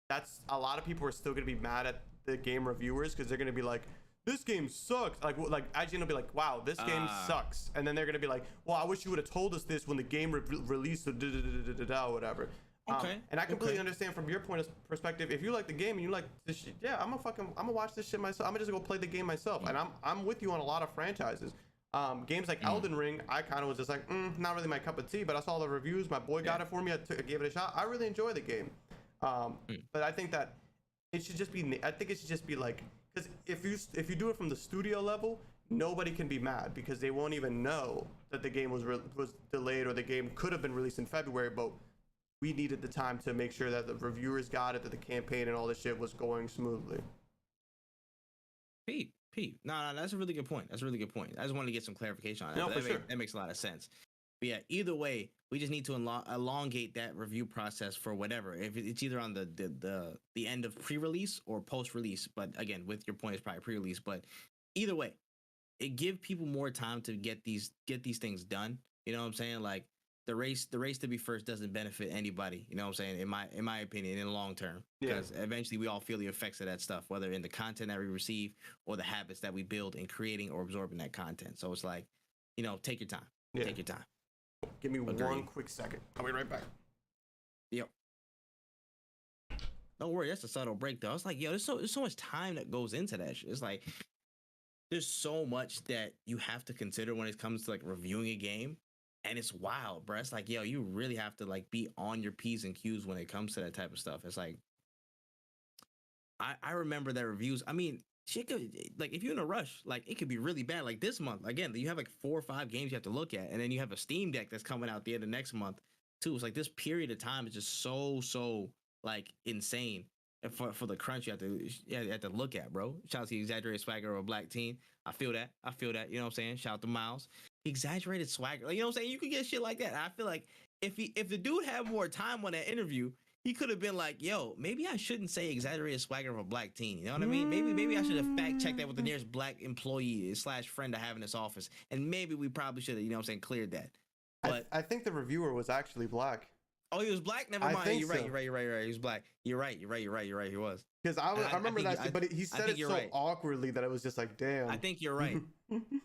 that's a lot of people are still going to be mad at the game reviewers, because they're going to be like, this game sucks. Like IGN will be like, wow, this game sucks. And then they're going to be like, well, I wish you would have told us this when the game released, or whatever. And I completely understand from your point of perspective. If you like the game and you like this shit, yeah, I'm gonna watch this shit myself. I'm gonna just go play the game myself. And I'm with you on a lot of franchises. Games like Elden Ring, I kind of was just like, not really my cup of tea, but I saw the reviews. My boy got it for me. I gave it a shot. I really enjoy the game. But I think that it should just be, like, because if you do it from the studio level, nobody can be mad, because they won't even know that the game was delayed, or the game could have been released in February, but we needed the time to make sure that the reviewers got it, that the campaign and all this shit was going smoothly. Pete. No, that's a really good point. I just wanted to get some clarification on that. No, for sure. That makes a lot of sense. But yeah, either way, we just need to elongate that review process for whatever. If it's either on the end of pre-release or post-release. But again, with your point, it's probably pre-release. But either way, it give people more time to get these things done. You know what I'm saying? Like, the race to be first doesn't benefit anybody. You know what I'm saying? In my opinion, in the long term, because eventually we all feel the effects of that stuff, whether in the content that we receive or the habits that we build in creating or absorbing that content. So it's like, take your time. Yeah. Take your time. Give me one quick second. I'll be right back. Yep. Don't worry, that's a subtle break though. It's like, there's so much time that goes into that shit. It's like, there's so much that you have to consider when it comes to like reviewing a game. And it's wild, bro. It's like, you really have to like be on your P's and Q's when it comes to that type of stuff. It's like, I remember that reviews. I mean, shit could, like, if you're in a rush, like, it could be really bad. Like this month, again, you have like 4 or 5 games you have to look at, and then you have a Steam Deck that's coming out the end of next month too. It's like this period of time is just so like insane. And for the crunch you have to look at, bro. Shout out to the exaggerated swagger of a black teen. I feel that. You know what I'm saying? Shout out to Miles. Exaggerated swagger. Like, you know what I'm saying? You could get shit like that. I feel like if the dude had more time on that interview, he could have been like, yo, maybe I shouldn't say exaggerated swagger of a black teen. You know what I mean? Maybe I should have fact checked that with the nearest black employee / friend I have in this office. And maybe we probably should have, cleared that. But I think the reviewer was actually black. Oh, he was black. Never I mind. think You're right. so. You're right. You're right. You're right. He was black. You're right. You're right. You're right. You're right. He was. Because I remember think that, but he said it so right. awkwardly that it was just like, damn. I think you're right.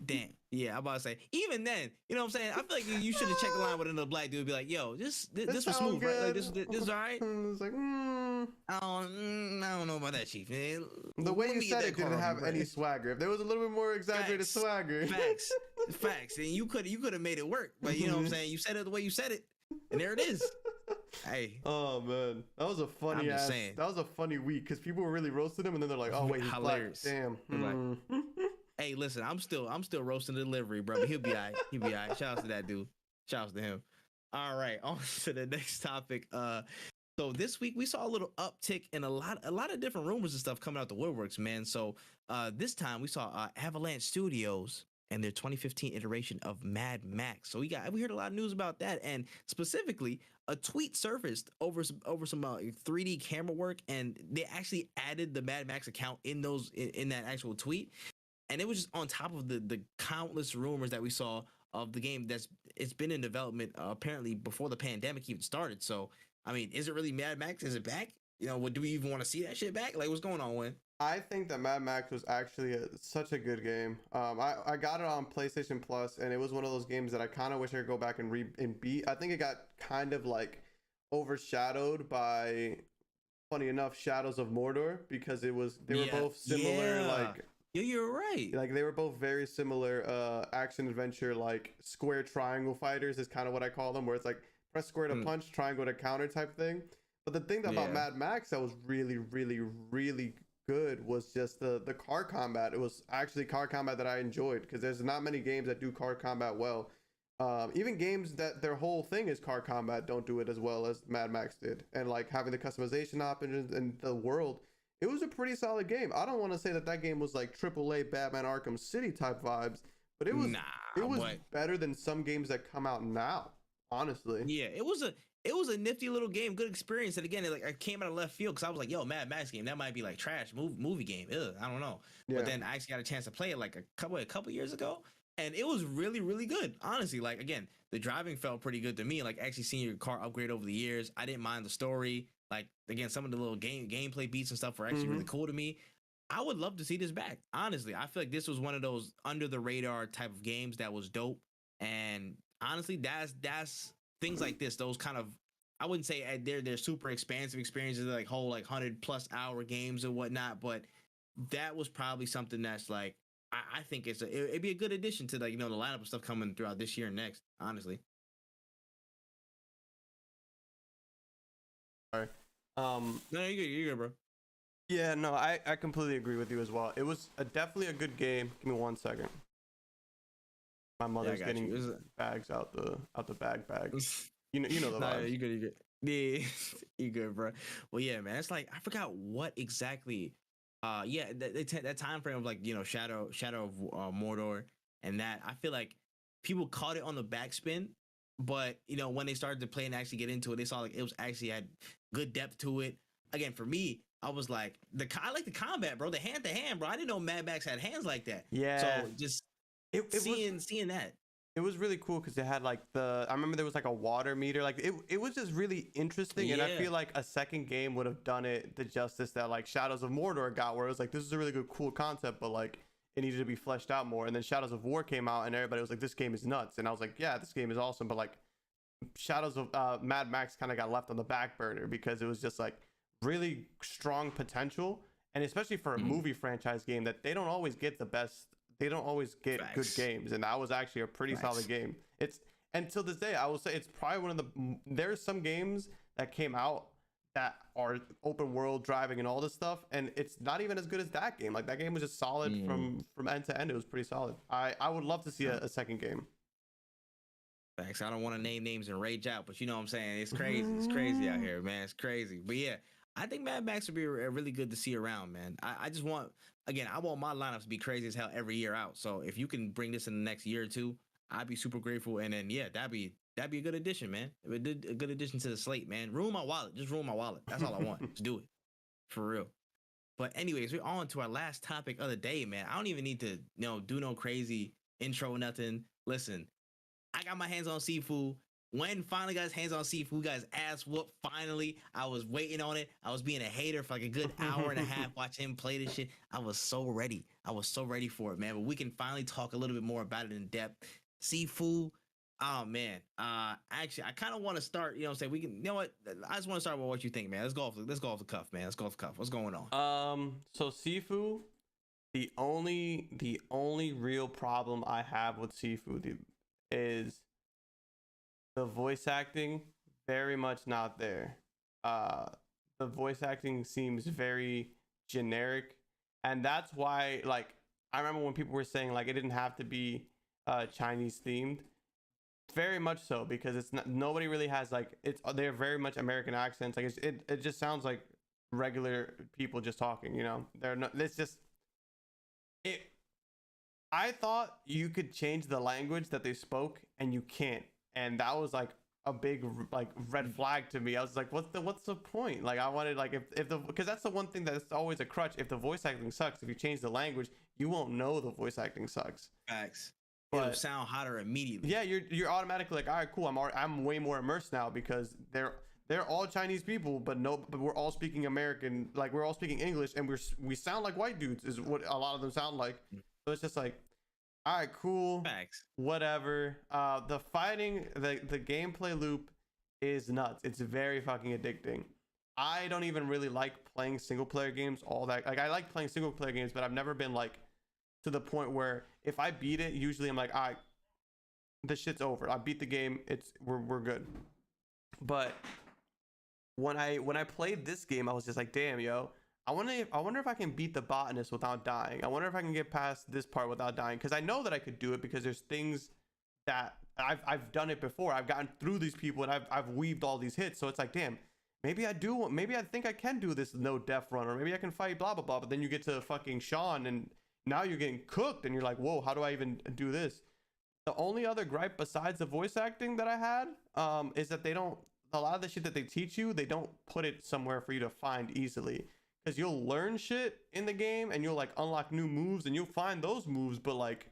Damn. Yeah, I'm about to say. Even then, you know what I'm saying? I feel like you should have checked the line with another black dude and be like, yo, this was smooth, good. right? Like this is all right. It's like, I don't know about that, Chief. Man. The way Let you me get said that it didn't car have off you, any bro. swagger. If there was a little bit more exaggerated Facts. swagger. Facts. And you could have made it work. But you know what I'm saying? You said it the way you said it. And there it is. Hey. Oh man, that was a funny I'm just ass. saying. That was a funny week because people were really roasting him, and then they're like, "Oh wait, he's Hilarious. black." Damn. Like, hey, listen, I'm still roasting the delivery, bro. But he'll be all right. He'll be all right. Shout out to that dude. Shout out to him. All right, on to the next topic. So this week we saw a little uptick in a lot of different rumors and stuff coming out the woodworks, man. So this time we saw Avalanche Studios and their 2015 iteration of Mad Max. So we heard a lot of news about that, and specifically a tweet surfaced over some 3D camera work, and they actually added the Mad Max account in that actual tweet, and it was just on top of the countless rumors that we saw of the game it's been in development apparently before the pandemic even started. So I mean, is it really Mad Max? Is it back? You know, do we even want to see that shit back? Like, what's going on, Win? I think that Mad Max was actually such a good game. I got it on PlayStation Plus, and it was one of those games that I kind of wish I could go back and beat. I think it got kind of like overshadowed by, funny enough, Shadows of Mordor, because they were both similar. Like, yeah, you're right. Like they were both very similar action adventure, like square triangle fighters is kind of what I call them, where it's like press square to punch, triangle to counter type thing. But the thing about Mad Max that was really, really, really good was just the car combat. It was actually car combat that I enjoyed, because there's not many games that do car combat well. Even games that their whole thing is car combat don't do it as well as Mad Max did. And like having the customization options and the world, it was a pretty solid game. I don't want to say that game was like AAA Batman Arkham City type vibes, but it was better than some games that come out now, honestly. Yeah, it was a nifty little game, good experience. And again, I came out of left field because I was like, yo, Mad Max game, that might be like trash movie game. Ugh, I don't know. Yeah. But then I actually got a chance to play it like a couple years ago, and it was really, really good. Honestly, like, again, the driving felt pretty good to me. Like, actually seeing your car upgrade over the years, I didn't mind the story. Like, again, some of the little gameplay beats and stuff were actually really cool to me. I would love to see this back. Honestly, I feel like this was one of those under the radar type of games that was dope. And honestly, that's things like this. Those kind of, I wouldn't say they're super expansive experiences, like whole like 100+ hour games and whatnot. But that was probably something that's like, I think it'd be a good addition to, like, you know, the lineup of stuff coming throughout this year and next. Honestly. Sorry. No, you're good, bro. Yeah, no, I completely agree with you as well. It was definitely a good game. Give me 1 second. My mother's getting bags out the bag. You know the vibes. You good. Yeah, you good, bro. Well, yeah, man. It's like I forgot what exactly. That time frame of, like, you know, Shadow of Mordor, and that I feel like people caught it on the backspin, but you know, when they started to play and actually get into it, they saw like it was actually had good depth to it. Again, for me, I was like I like the combat, bro. The hand to hand, bro. I didn't know Mad Max had hands like that. Yeah. So just seeing that. It was really cool because it had like I remember there was like a water meter. Like it was just really interesting. Yeah. And I feel like a second game would have done it the justice that like Shadows of Mordor got, where it was like, this is a really good, cool concept, but like it needed to be fleshed out more. And then Shadows of War came out and everybody was like, this game is nuts. And I was like, yeah, this game is awesome. But like Shadows of Mad Max kind of got left on the back burner because it was just like really strong potential. And especially for a movie franchise game that they don't always get they don't always get good games, and that was actually a pretty solid game. And till this day, I will say it's probably one of there's some games that came out that are open world driving and all this stuff, and it's not even as good as that game. Like, that game was just solid from end to end. It was pretty solid. I would love to see a second game. Facts. I don't want to name names and rage out, but you know what I'm saying? It's crazy. It's crazy out here, man. It's crazy. But yeah, I think Mad Max would be really good to see around, man. I just want, again, I want my lineups to be crazy as hell every year out. So if you can bring this in the next year or two, I'd be super grateful. And then, yeah, that'd be a good addition, man. A good addition to the slate, man. Ruin my wallet. Just ruin my wallet. That's all I want. Just do it. For real. But anyways, we're on to our last topic of the day, man. I don't even need to, do no crazy intro, nothing. Listen, I got my hands on Sifu. when finally got his hands on Sifu, guys ass whoop. Finally, I was waiting on it. I was being a hater for like a good hour and a half watching him play this shit. I was so ready. I was so ready for it, man. But we can finally talk a little bit more about it in depth. Sifu. Oh man. Actually, I kind of want to start. You know what I'm saying? We can. You know what? I just want to start with what you think, man. Let's go off the cuff, man. Let's go off the cuff. What's going on? So Sifu, the only real problem I have with Sifu is the voice acting very much not there. The voice acting seems very generic, and that's why, like, I remember when people were saying like it didn't have to be Chinese themed. Very much so, because it's not, nobody really has like, they're very much American accents. Like it just sounds like regular people just talking, you know. They're not, it's just it. I thought you could change the language that they spoke, and you can't, and that was like a big like red flag to me. I was like, what's the point? Like, I wanted, like, if the, because that's the one thing that's always a crutch. If the voice acting sucks, if you change the language, you won't know the voice acting sucks. Facts. It'll sound hotter immediately. Yeah, you're automatically like, all right, cool. I'm way more immersed now, because they're all Chinese people, but we're all speaking American, like we're all speaking English, and we sound like white dudes is what a lot of them sound like. So it's just like, all right, cool. Facts. Whatever. The fighting, the gameplay loop is nuts. It's very fucking addicting. I don't even really like playing single player games all that. Like, I like playing single player games, but I've never been like to the point where if I beat it, usually I'm like, all right, this shit's over. I beat the game. We're good. But when I played this game, I was just like, damn, yo, I wonder if I can beat the botanist without dying. I wonder if I can get past this part without dying, because I know that I could do it, because there's things that I've done it before. I've gotten through these people, and I've weaved all these hits. So it's like, damn, maybe I think I can do this no death run, or maybe I can fight blah blah blah. But then you get to fucking Sean, and now you're getting cooked, and you're like, whoa, how do I even do this? The only other gripe besides the voice acting that I had is that a lot of the shit that they teach you, they don't put it somewhere for you to find easily. Because you'll learn shit in the game, and you'll like unlock new moves, and you'll find those moves, but like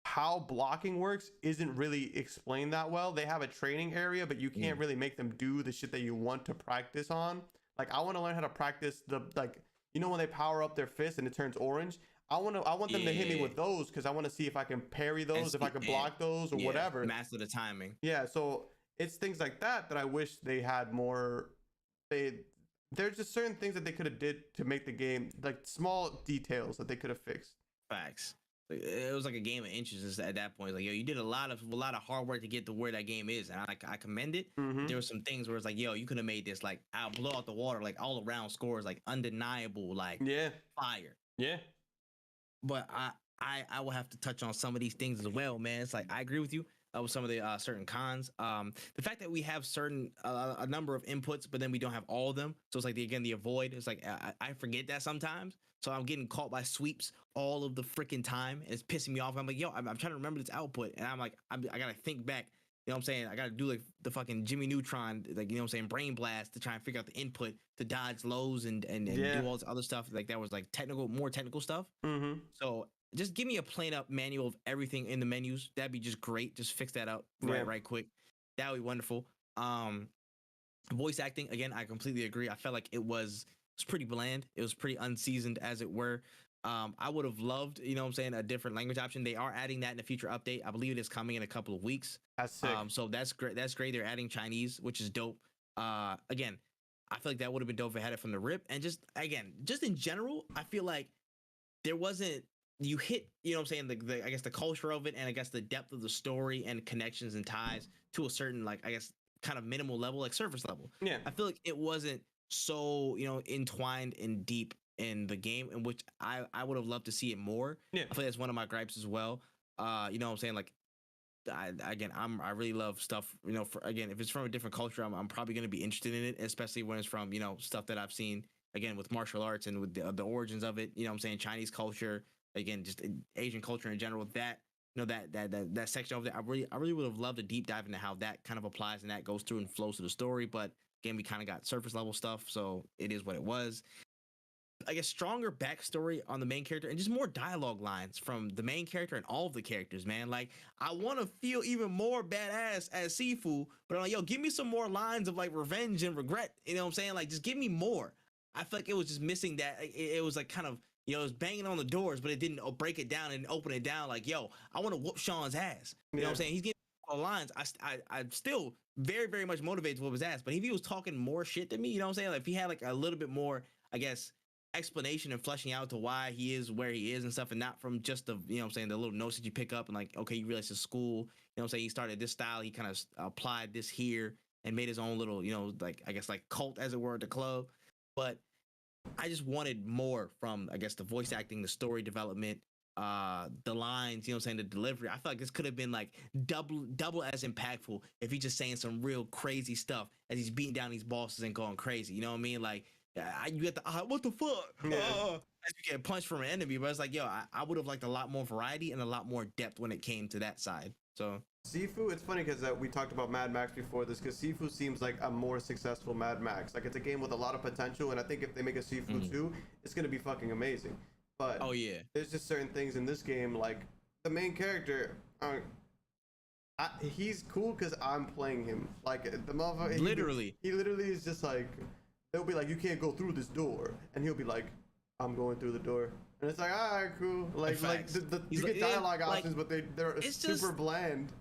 how blocking works isn't really explained that well. They have a training area, but you can't really make them do the shit that you want to practice on. Like, I want to learn how to practice the, like, you know, when they power up their fist and it turns orange. I want them to hit me with those, because I want to see if I can parry those, if I can block those, or whatever. Master the timing. Yeah, so it's things like that I wish they had more. There's just certain things that they could have did to make the game, like small details that they could have fixed. Facts. It was like a game of inches at that point. Like, yo, you did a lot of hard work to get to where that game is, and I commend it. There were some things where it's like, yo, you could have made this like out blow out the water, like all around scores, like undeniable, like fire. Yeah. But I will have to touch on some of these things as well, man. It's like, I agree with you with some of the certain cons. The fact that we have certain a number of inputs, but then we don't have all of them. So it's like the avoid. It's like I forget that sometimes. So I'm getting caught by sweeps all of the freaking time. And it's pissing me off. I'm like, yo, I'm trying to remember this output, and I'm like, I gotta think back. You know what I'm saying? I gotta do like the fucking Jimmy Neutron, like, you know what I'm saying, brain blast to try and figure out the input to dodge lows and do all this other stuff. Like, that was like more technical stuff. So just give me a plain up manual of everything in the menus. That'd be just great. Just fix that up right quick. That would be wonderful. Voice acting, again, I completely agree. I felt like it was pretty bland. It was pretty unseasoned, as it were. I would have loved, you know what I'm saying, a different language option. They are adding that in a future update. I believe it is coming in a couple of weeks. That's sick. So that's great. That's great. They're adding Chinese, which is dope. Again, I feel like that would have been dope if it had it from the rip. And just in general, I feel like there wasn't, you hit, you know what I'm saying, the I guess the culture of it, and I guess the depth of the story and connections and ties to a certain, like, I guess, kind of minimal level, like surface level. Yeah. I feel like it wasn't so, you know, entwined and deep in the game, in which I would have loved to see it more. Yeah. I feel like that's one of my gripes as well. You know what I'm saying? Like, I really love stuff, you know, if it's from a different culture, I'm probably going to be interested in it, especially when it's from, you know, stuff that I've seen, again, with martial arts and with the origins of it, you know what I'm saying, Chinese culture, again, just Asian culture in general, that, you know, that section over there, I really would have loved a deep dive into how that kind of applies and that goes through and flows to the story. But again, we kind of got surface level stuff, so it is what it was. I guess, stronger backstory on the main character and just more dialogue lines from the main character and all of the characters, man. Like, I want to feel even more badass as Sifu, but I'm like, yo, give me some more lines of like revenge and regret. You know what I'm saying? Like, just give me more. I feel like it was just missing that. It was like kind of, you know, it was banging on the doors, but it didn't break it down and open it down. Like, yo, I want to whoop Sean's ass. You know what I'm saying? He's getting all the lines. I'm still very, very much motivated to whoop his ass. But if he was talking more shit to me, you know what I'm saying? Like, if he had like a little bit more, I guess, explanation and fleshing out to why he is where he is and stuff, and not from just the, you know what I'm saying, the little notes that you pick up and like, okay, you realize his school, you know what I'm saying, he started this style, he kind of applied this here and made his own little, you know, like, I guess, like cult, as it were, at the club. But I just wanted more from, I guess, the voice acting, the story development, the lines, you know what I'm saying, the delivery. I feel like this could have been like double as impactful if he's just saying some real crazy stuff as he's beating down these bosses and going crazy. You know what I mean? Like, you get the what the fuck? As you get punched from an enemy, but it's like, yo, I would have liked a lot more variety and a lot more depth when it came to that side. So Sifu, it's funny because we talked about Mad Max before this, because Sifu seems like a more successful Mad Max. Like, it's a game with a lot of potential, and I think if they make a Sifu 2, it's gonna be fucking amazing. But there's just certain things in this game, like the main character. He's cool because I'm playing him. Like, the motherfucker, he literally is just like, they'll be like, you can't go through this door, and he'll be like, I'm going through the door, and it's like, all right, cool. Like you get dialogue options, but they're super bland.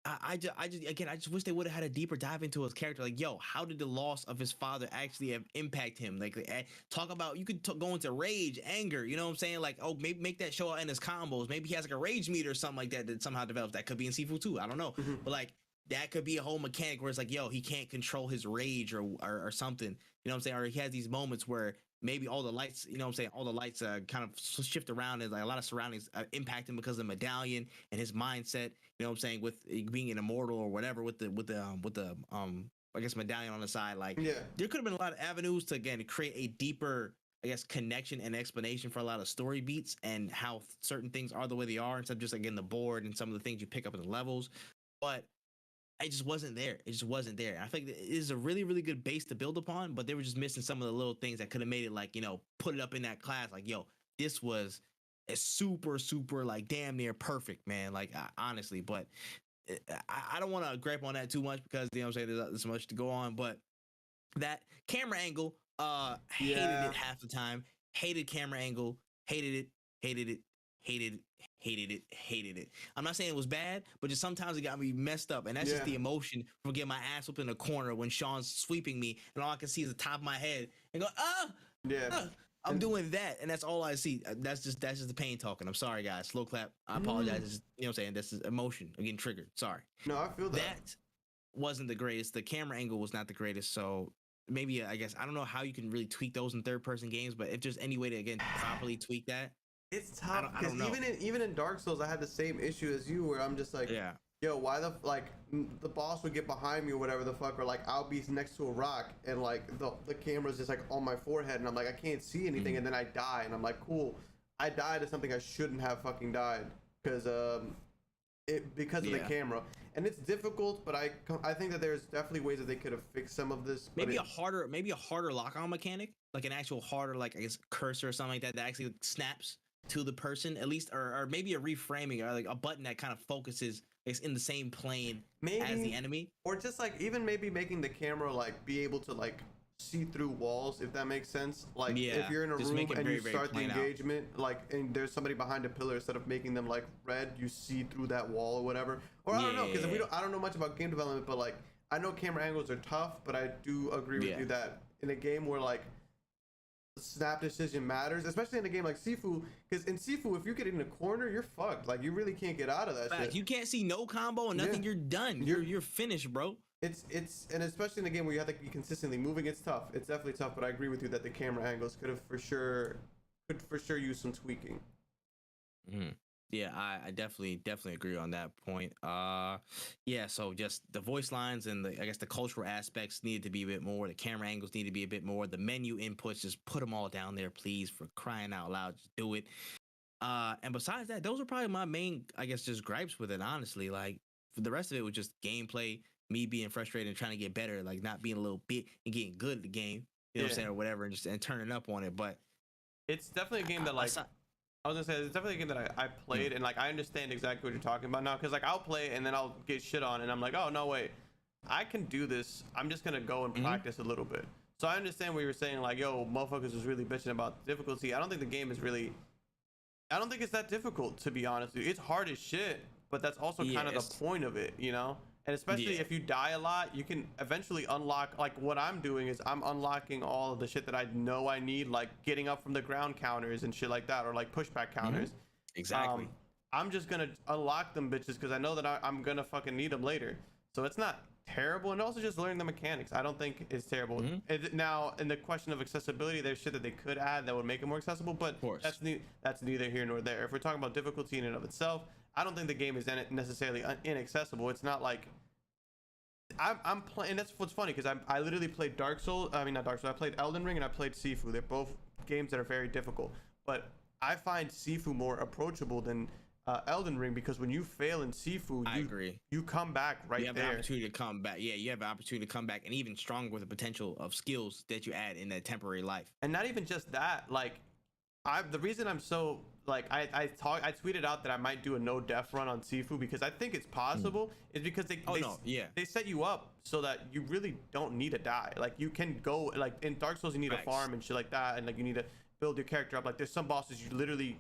I just wish they would have had a deeper dive into his character. Like, yo, how did the loss of his father actually impact him? Like, talk about, you could go into rage, anger, you know what I'm saying? Like, oh, maybe make that show out in his combos. Maybe he has like a rage meter or something like that somehow develops. That could be in Sifu 2. I don't know. But like, that could be a whole mechanic where it's like, yo, he can't control his rage or something. You know what I'm saying? Or he has these moments where maybe all the lights, you know what I'm saying, all the lights kind of shift around, and like a lot of surroundings impact him because of the medallion and his mindset, you know what I'm saying, with being an immortal or whatever, with the I guess medallion on the side. Like, there could have been a lot of avenues to, again, create a deeper, I guess, connection and explanation for a lot of story beats and how certain things are the way they are, instead of just, again, the board and some of the things you pick up in the levels. But it just wasn't there. It just wasn't there. And I think it is a really, really good base to build upon, but they were just missing some of the little things that could have made it, like, you know, put it up in that class. Like, yo, this was a super, super, like, damn near perfect, man. Like, honestly, but I don't want to gripe on that too much because, you know what I'm saying, there's so much to go on. But that camera angle, hated it half the time. Hated camera angle. Hated it. Hated it. Hated it. Hated it, hated it. I'm not saying it was bad, but just sometimes it got me messed up, and that's just the emotion from getting my ass whipped in the corner when Sean's sweeping me, and all I can see is the top of my head, and go, I'm doing that, and that's all I see. That's just the pain talking. I'm sorry, guys. Slow clap. I apologize. Just, you know what I'm saying? This is emotion. I'm getting triggered. Sorry. No, I feel that. That wasn't the greatest. The camera angle was not the greatest. So maybe, I guess, I don't know how you can really tweak those in third-person games, but if there's any way to, again, properly tweak that. It's tough because even in Dark Souls, I had the same issue as you, where I'm just like, yo, why the boss would get behind me or whatever the fuck, or like I'll be next to a rock and like the camera's just like on my forehead and I'm like, I can't see anything, and then I die and I'm like, cool, I died of something I shouldn't have fucking died because of the camera. And it's difficult, but I think that there's definitely ways that they could have fixed some of this. Maybe a harder lock-on mechanic, like an actual harder, like, I guess, cursor or something like that actually snaps to the person at least, or maybe a reframing, or like a button that kind of focuses in the same plane as the enemy, or just like even maybe making the camera like be able to like see through walls, if that makes sense. Like, if you're in a room and you start the engagement, like, and there's somebody behind a pillar, instead of making them like red, you see through that wall or whatever. Or I don't know, because I don't know much about game development, but like I know camera angles are tough, but I do agree with you that in a game where like snap decision matters, especially in a game like Sifu, because in Sifu, if you get in a corner, you're fucked. Like, you really can't get out of that shit. You can't see no combo and nothing. You're done. You're finished, bro. It's and especially in a game where you have to be consistently moving, it's tough. It's definitely tough. But I agree with you that the camera angles could for sure use some tweaking. Yeah, I definitely agree on that point. So just the voice lines and I guess the cultural aspects needed to be a bit more. The camera angles need to be a bit more. The menu inputs, just put them all down there, please, for crying out loud. Just do it. And besides that, those are probably my main, I guess, just gripes with it, honestly. Like, for the rest of it was just gameplay, me being frustrated and trying to get better, like not being a little bit and getting good at the game, you know what I'm saying, or whatever, and turning up on it. But It's definitely a game that like I was gonna say it's definitely a game that I played and like I understand exactly what you're talking about now, because like I'll play and then I'll get shit on and I'm like, oh no wait, I can do this. I'm just gonna go and practice a little bit. So I understand what you were saying, like, yo, motherfuckers was really bitching about the difficulty. I don't think the game is really, I don't think it's that difficult, to be honest with you. It's hard as shit, but that's also kind of the point of it, you know? And especially if you die a lot, you can eventually unlock, like what I'm doing is I'm unlocking all of the shit that I know I need, like getting up from the ground counters and shit like that, or like pushback counters. Exactly. I'm just gonna unlock them bitches because I know that I'm gonna fucking need them later. So it's not terrible, and also just learning the mechanics I don't think is terrible. Now in the question of accessibility, there's shit that they could add that would make it more accessible, but that's neither here nor there. If we're talking about difficulty in and of itself, I don't think the game is necessarily inaccessible. It's not like I'm playing. That's what's funny, because I literally played Dark Souls. I mean, not Dark Souls. I played Elden Ring and I played Sifu. They're both games that are very difficult, but I find Sifu more approachable than Elden Ring, because when you fail in Sifu, you come back right there. You have an opportunity to come back. Yeah, you have an opportunity to come back, and even stronger with the potential of skills that you add in that temporary life. And not even just that, like the reason I'm so like I tweeted out that I might do a no death run on Sifu because I think it's possible is because they set you up so that you really don't need to die. Like you can go, like in Dark Souls you need a farm and shit like that, and like you need to build your character up. Like there's some bosses you literally,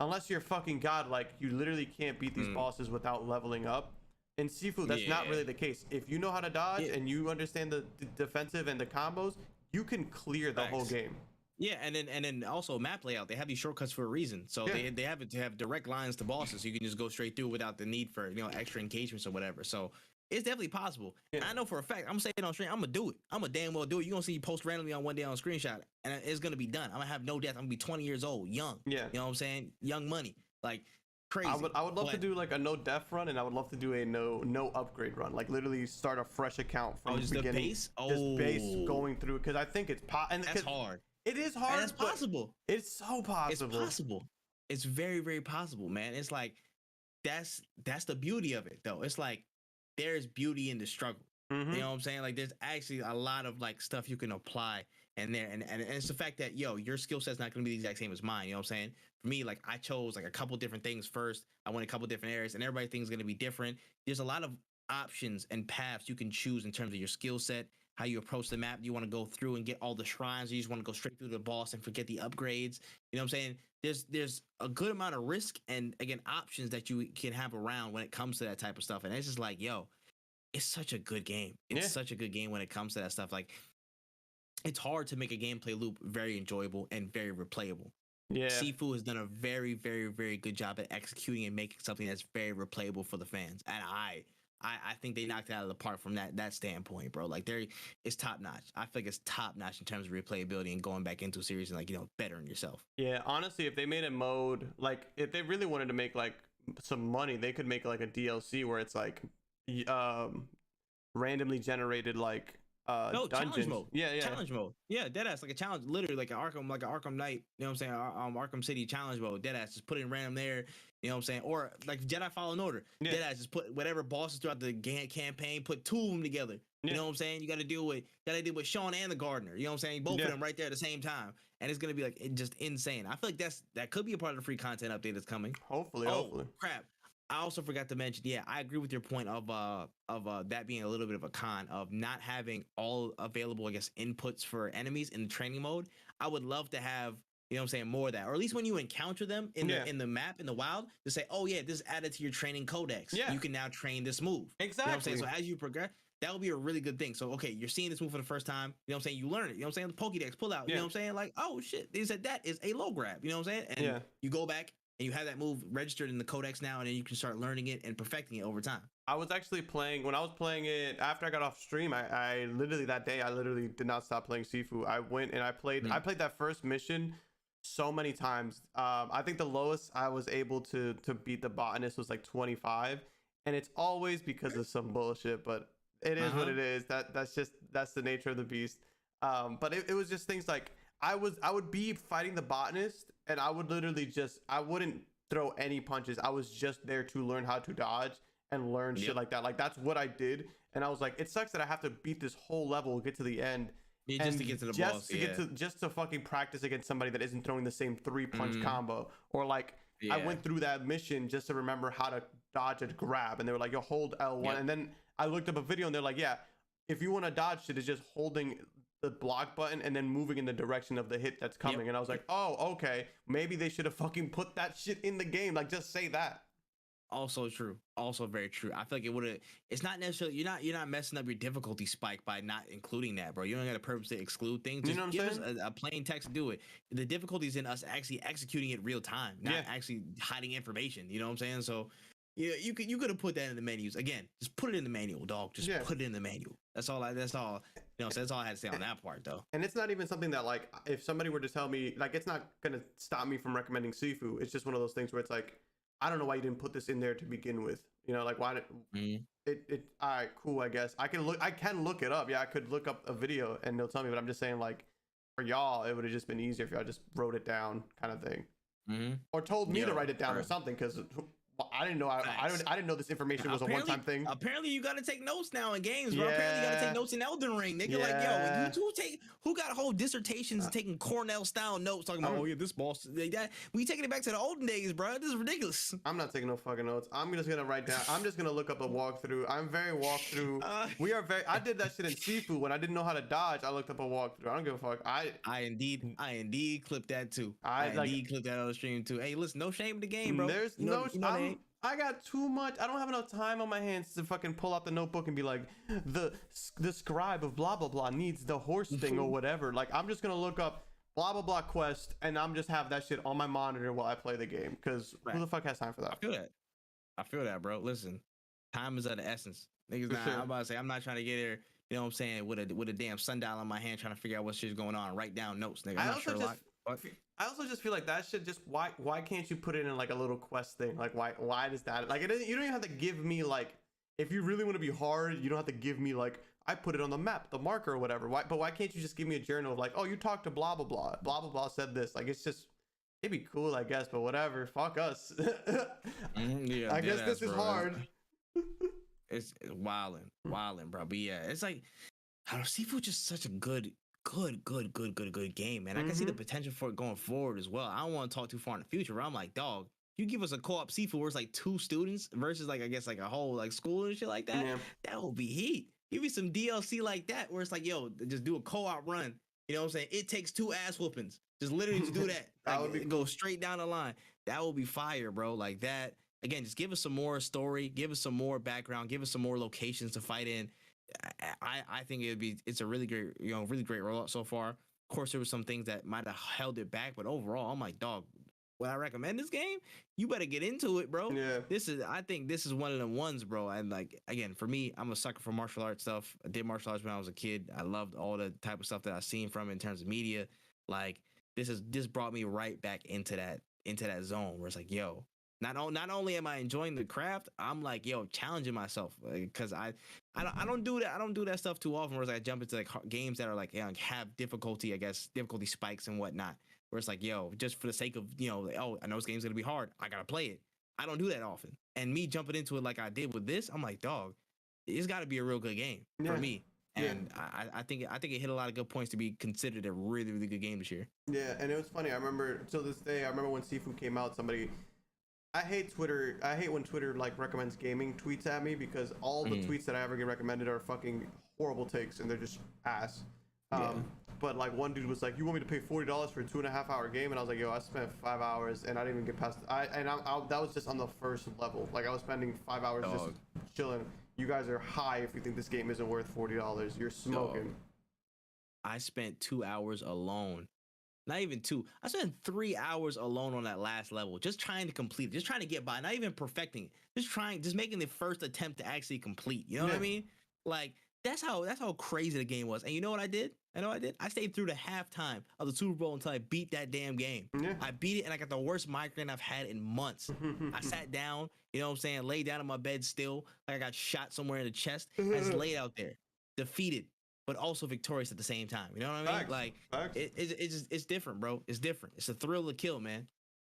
unless you're fucking god, like you literally can't beat these bosses without leveling up. In Sifu that's not really the case. If you know how to dodge and you understand the defensive and the combos, you can clear the whole game. Yeah, and then also map layout. They have these shortcuts for a reason. So they have it to have direct lines to bosses, so you can just go straight through without the need for extra engagements or whatever. So it's definitely possible. And I know for a fact, I'm saying on stream, I'm gonna do it. I'm gonna damn well do it. You're gonna see you post randomly on one day on a screenshot, and it's gonna be done. I'm gonna have no death. I'm gonna be 20 years old, young. Yeah, you know what I'm saying? Young money, like crazy. I would love to do like a no death run, and I would love to do a no upgrade run. Like literally start a fresh account from the beginning. Base? Just base going through, because I think it's and that's hard. It is hard. It's possible. It's so possible. It's possible. It's very, very possible, man. It's like that's the beauty of it, though. It's like there's beauty in the struggle. You know what I'm saying? Like there's actually a lot of like stuff you can apply in there, and it's the fact that your skill set's not gonna be the exact same as mine. You know what I'm saying? For me, like I chose like a couple different things first. I went a couple different areas, and everybody thinks gonna be different. There's a lot of options and paths you can choose in terms of your skill set, how you approach the map. Do you want to go through and get all the shrines, or you just want to go straight through the boss and forget the upgrades? You know what I'm saying? There's a good amount of risk and again options that you can have around when it comes to that type of stuff. And it's just like, it's such a good game. It's such a good game when it comes to that stuff. Like it's hard to make a gameplay loop very enjoyable and very replayable. Yeah, Sifu has done a very, very, very good job at executing and making something that's very replayable for the fans. And I think they knocked it out of the park from that standpoint, bro. Like it's top notch. I feel like it's top notch in terms of replayability and going back into a series and like bettering yourself. Yeah, honestly, if they made a mode, like if they really wanted to make like some money, they could make like a DLC where it's like randomly generated like dungeons. Challenge mode. Yeah, challenge mode. Yeah, deadass, like a challenge, literally like an Arkham Knight. You know what I'm saying? Arkham City challenge mode. Deadass, just put it in random there. You know what I'm saying? Or like Jedi Fallen Order. Deadass, just put whatever bosses throughout the campaign. Put two of them together. You know what I'm saying? You got to deal with Sean and the Gardener. You know what I'm saying? Both of them right there at the same time, and it's gonna be like just insane. I feel like that could be a part of the free content update that's coming. Hopefully. Crap. I also forgot to mention, I agree with your point of that being a little bit of a con of not having all available, I guess, inputs for enemies in the training mode. I would love to have, you know what I'm saying, more of that, or at least when you encounter them in the map in the wild, to say, oh yeah, this is added to your training codex. Yeah, you can now train this move. Exactly. You know what I'm saying? So as you progress, that would be a really good thing. So okay, you're seeing this move for the first time. You know what I'm saying? You learn it. You know what I'm saying? The Pokédex pull out. You know what I'm saying? Like, oh shit, they said that is a low grab. You know what I'm saying? And you go back and you have that move registered in the codex now, and then you can start learning it and perfecting it over time. I was actually when I was playing it after I got off stream, I literally that day I literally did not stop playing Sifu. I went and I played that first mission so many times. I think the lowest I was able to beat the botanist was like 25, and it's always because of some bullshit, but it is what it is. That's the nature of the beast. But it was just things like I would be fighting the botanist, and I would literally I wouldn't throw any punches. I was just there to learn how to dodge and learn shit like that. Like that's what I did. And I was like, it sucks that I have to beat this whole level, get to the end, Yeah, just to get to the boss. Just to fucking practice against somebody that isn't throwing the same 3-punch combo. Or like I went through that mission just to remember how to dodge a grab, and they were like, "Yo, hold L1," and then I looked up a video, and they're like, "Yeah, if you want to dodge shit, it's just holding the block button and then moving in the direction of the hit that's coming." And I was like, "Oh, okay, maybe they should have fucking put that shit in the game. Like, just say that." Also true. Also very true. I feel like it would have. It's not necessarily you're not messing up your difficulty spike by not including that, bro. You don't got a purpose to exclude things. Just you know what I'm give saying? us a plain text to do it. The difficulty is in us actually executing it real time, not actually hiding information. You know what I'm saying? So yeah, you could have put that in the menus. Again, just put it in the manual, dog. Just put it in the manual. That's all. That's all. You know, so that's all I had to say on that part, though. And it's not even something that, like, if somebody were to tell me, like, it's not gonna stop me from recommending Sifu. It's just one of those things where it's like, I don't know why you didn't put this in there to begin with. You know, like, why did it all right, cool, I guess. I can look it up. Yeah, I could look up a video and they'll tell me, but I'm just saying, like, for y'all, it would have just been easier if y'all just wrote it down, kind of thing. Or told me to write it down or something, because I didn't know. I didn't know this information was a one-time thing. Apparently, you got to take notes now in games, bro. Apparently, you got to take notes in Elden Ring. Nigga, like, yo, who got whole dissertations taking Cornell-style notes talking about, this boss, like that. We taking it back to the olden days, bro. This is ridiculous. I'm not taking no fucking notes. I'm just gonna write down. I'm just gonna look up a walkthrough. I'm very walkthrough. I did that shit in Sifu when I didn't know how to dodge. I looked up a walkthrough. I don't give a fuck. I indeed clipped that too. I indeed clipped that on the stream too. Hey, listen, no shame in the game, bro. There's I got too much. I don't have enough time on my hands to fucking pull out the notebook and be like, the scribe of blah blah blah needs the horse thing or whatever. Like, I'm just gonna look up blah blah blah quest, and I'm just have that shit on my monitor while I play the game. Because who the fuck has time for that? I feel that, bro. Listen, time is of the essence. Niggas, I'm about to say, I'm not trying to get there. You know what I'm saying? With a damn sundial in my hand, trying to figure out what shit's going on. Write down notes, nigga. I'm not sure. I also just feel like that shit just why can't you put it in like a little quest thing? Like why does that, like, you don't even have to give me, like, if you really want to be hard, you don't have to give me like, I put it on the map, the marker or whatever. Why can't you just give me a journal of like, oh, you talked to blah blah blah, blah blah blah said this. Like, it's just, it'd be cool, I guess, but whatever, fuck us. I guess this is hard. It's wilding, bro. But yeah, it's like, I don't know, Seafood just such a good game, man. I can see the potential for it going forward as well. I don't want to talk too far in the future, but I'm like, dog, you give us a co-op Seafood where it's like 2 students versus, like, I guess like a whole like school and shit like that. That would be heat. Give me some DLC like that where it's like, yo, just do a co-op run. You know what I'm saying? It takes 2 ass whoopings. Just literally just do that. That would be go straight down the line. That would be fire, bro. Like that. Again, just give us some more story, give us some more background, give us some more locations to fight in. I think it's a really great, really great rollout so far. Of course, there were some things that might have held it back, but overall, I'm like, dog, would I recommend this game? You better get into it, bro. Yeah. I think this is one of the ones, bro. And like, again, for me, I'm a sucker for martial arts stuff. I did martial arts when I was a kid. I loved all the type of stuff that I've seen from it in terms of media. Like, this brought me right back into that zone where it's like, yo, not only am I enjoying the craft, I'm like, yo, challenging myself, because I don't do that. I don't do that stuff too often. Whereas I jump into like games that are like, have difficulty, I guess, difficulty spikes and whatnot. Where it's like, yo, just for the sake of, like, oh, I know this game's gonna be hard, I gotta play it. I don't do that often. And me jumping into it like I did with this, I'm like, dog, it's got to be a real good game for me. And I think it hit a lot of good points to be considered a really, really good game this year. Yeah, and it was funny. I remember till this day. I remember when Sifu came out. I hate Twitter. I hate when Twitter like recommends gaming tweets at me, because all the tweets that I ever get recommended are fucking horrible takes and they're just ass. But like one dude was like, "You want me to pay $40 for a 2.5 hour game?" And I was like, "Yo, I spent 5 hours and I didn't even get past." That was just on the first level. Like I was spending 5 hours just chilling. You guys are high if you think this game isn't worth $40. You're smoking. I spent 2 hours alone. Not even 2. I spent 3 hours alone on that last level, just trying to complete it, just trying to get by, not even perfecting it, just making the first attempt to actually complete. You know what I mean? Like that's how crazy the game was. And you know what I did? I stayed through the halftime of the Super Bowl until I beat that damn game. I beat it, and I got the worst migraine I've had in months. I sat down, you know what I'm saying, laid down in my bed still, like I got shot somewhere in the chest. I just laid out there, defeated, but also victorious at the same time. You know what I mean? Like it's different, bro. It's different. It's a thrill to kill, man.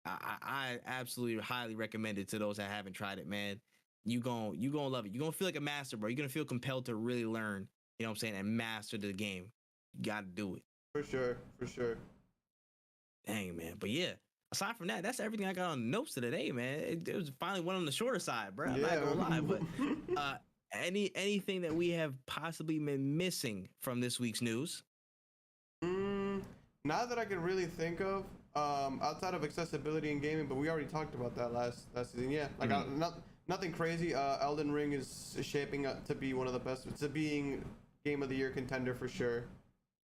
I absolutely highly recommend it to those that haven't tried it, man. You gonna love it. You're gonna feel like a master, bro. You're gonna feel compelled to really learn, you know what I'm saying, and master the game. You gotta do it. For sure. Dang, man. But yeah, aside from that, that's everything I got on the notes today, man. It was finally one on the shorter side, bro. I'm not gonna lie, but anything that we have possibly been missing from this week's news? Not that I can really think of, outside of accessibility in gaming, but we already talked about that last season. Yeah, like nothing crazy. Elden Ring is shaping up to be one of the best. It's a being game of the year contender for sure.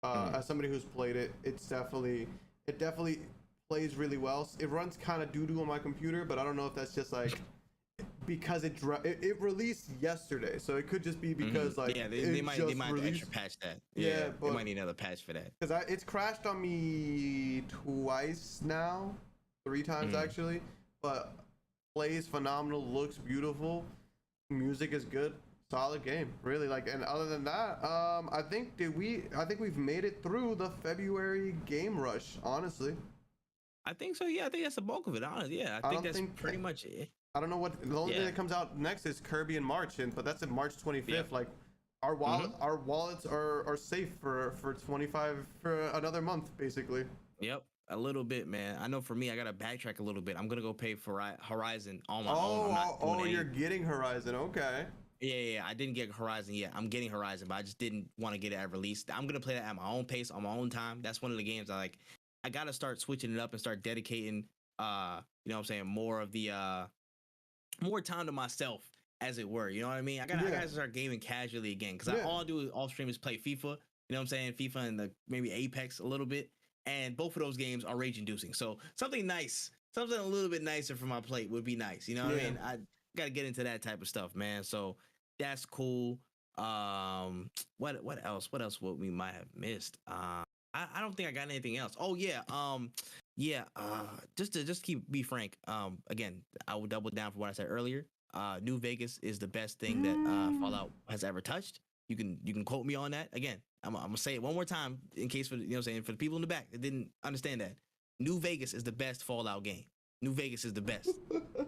As somebody who's played it, it definitely plays really well. It runs kind of doo-doo on my computer, but I don't know if that's just like because it released yesterday, so it could just be because like they might extra patch that. Yeah, but they might need another patch for that. Because it's crashed on me twice now, 3 times actually, but plays phenomenal, looks beautiful, music is good, solid game, really. Like, and other than that, I think we've made it through the February game rush. Honestly, I think so. Yeah, I think that's the bulk of it. Honestly, yeah, I think that's pretty much it. I don't know what the only thing that comes out next is Kirby in March, but that's in March 25th. Yeah. Like our wallets are safe for 25 for another month basically. Yep, a little bit, man. I know for me, I gotta backtrack a little bit. I'm gonna go pay for Horizon on my own. You're getting Horizon, okay? Yeah, I didn't get Horizon yet. I'm getting Horizon, but I just didn't want to get it at release. I'm gonna play that at my own pace, on my own time. That's one of the games I gotta start switching it up and start dedicating, you know what I'm saying, more of the more time to myself, as it were. You know what I mean? I gotta start gaming casually again, because all I do off stream is play FIFA. You know what I'm saying? FIFA and maybe Apex a little bit, and both of those games are rage inducing. So something a little bit nicer for my plate would be nice. You know what I mean? I gotta get into that type of stuff, man. So that's cool. What else? What else would we might have missed? I don't think I got anything else. Oh yeah. Just to be frank, again, I will double down for what I said earlier. New Vegas is the best thing that Fallout has ever touched. You can quote me on that. Again, I'm gonna say it one more time in case for for the people in the back that didn't understand that. New Vegas is the best Fallout game. New Vegas is the best.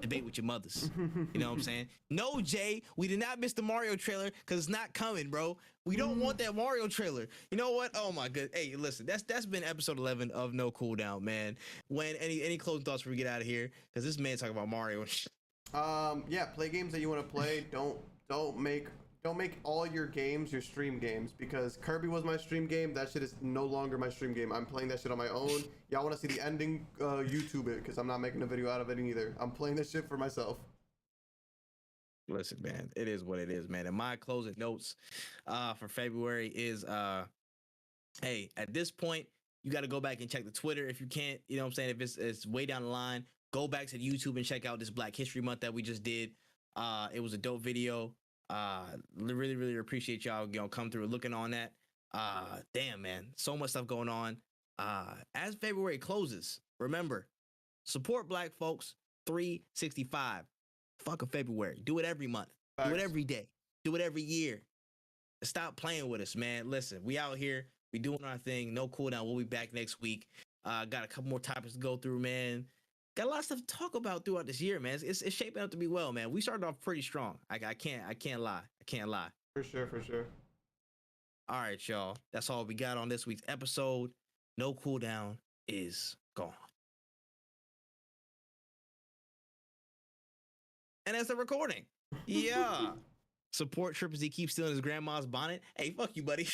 Debate with your mothers. You know what I'm saying? No, Jay, we did not miss the Mario trailer because it's not coming, bro. We don't want that Mario trailer. You know what? Oh my god. Hey, listen, that's been episode 11 of No Cooldown, man. When any closing thoughts before we get out of here? Because this man talking about Mario and shit. Play games that you want to play. Don't make all your games your stream games, because Kirby was my stream game. That shit is no longer my stream game. I'm playing that shit on my own. Y'all want to see the ending? YouTube it, because I'm not making a video out of it either. I'm playing this shit for myself. Listen, man, it is what it is, man. And my closing notes for February is, hey, at this point, you got to go back and check the Twitter if you can't. You know what I'm saying? If it's way down the line, go back to the YouTube and check out this Black History Month that we just did. It was a dope video. Really appreciate y'all come through looking on that. Damn, man, so much stuff going on. As February closes, remember, support Black folks 365. Fuck a February. Do it every month. Facts. Do it every day. Do it every year. Stop playing with us, man. Listen, we out here. We doing our thing. No Cooldown. We'll be back next week. Got a couple more topics to go through, man. Got a lot of stuff to talk about throughout this year, man. It's shaping up to be well, man. We started off pretty strong. I can't lie. For sure. All right, y'all. That's all we got on this week's episode. No Cooldown is gone. And that's the recording. Yeah. Support Tripp as he keeps stealing his grandma's bonnet. Hey, fuck you, buddy.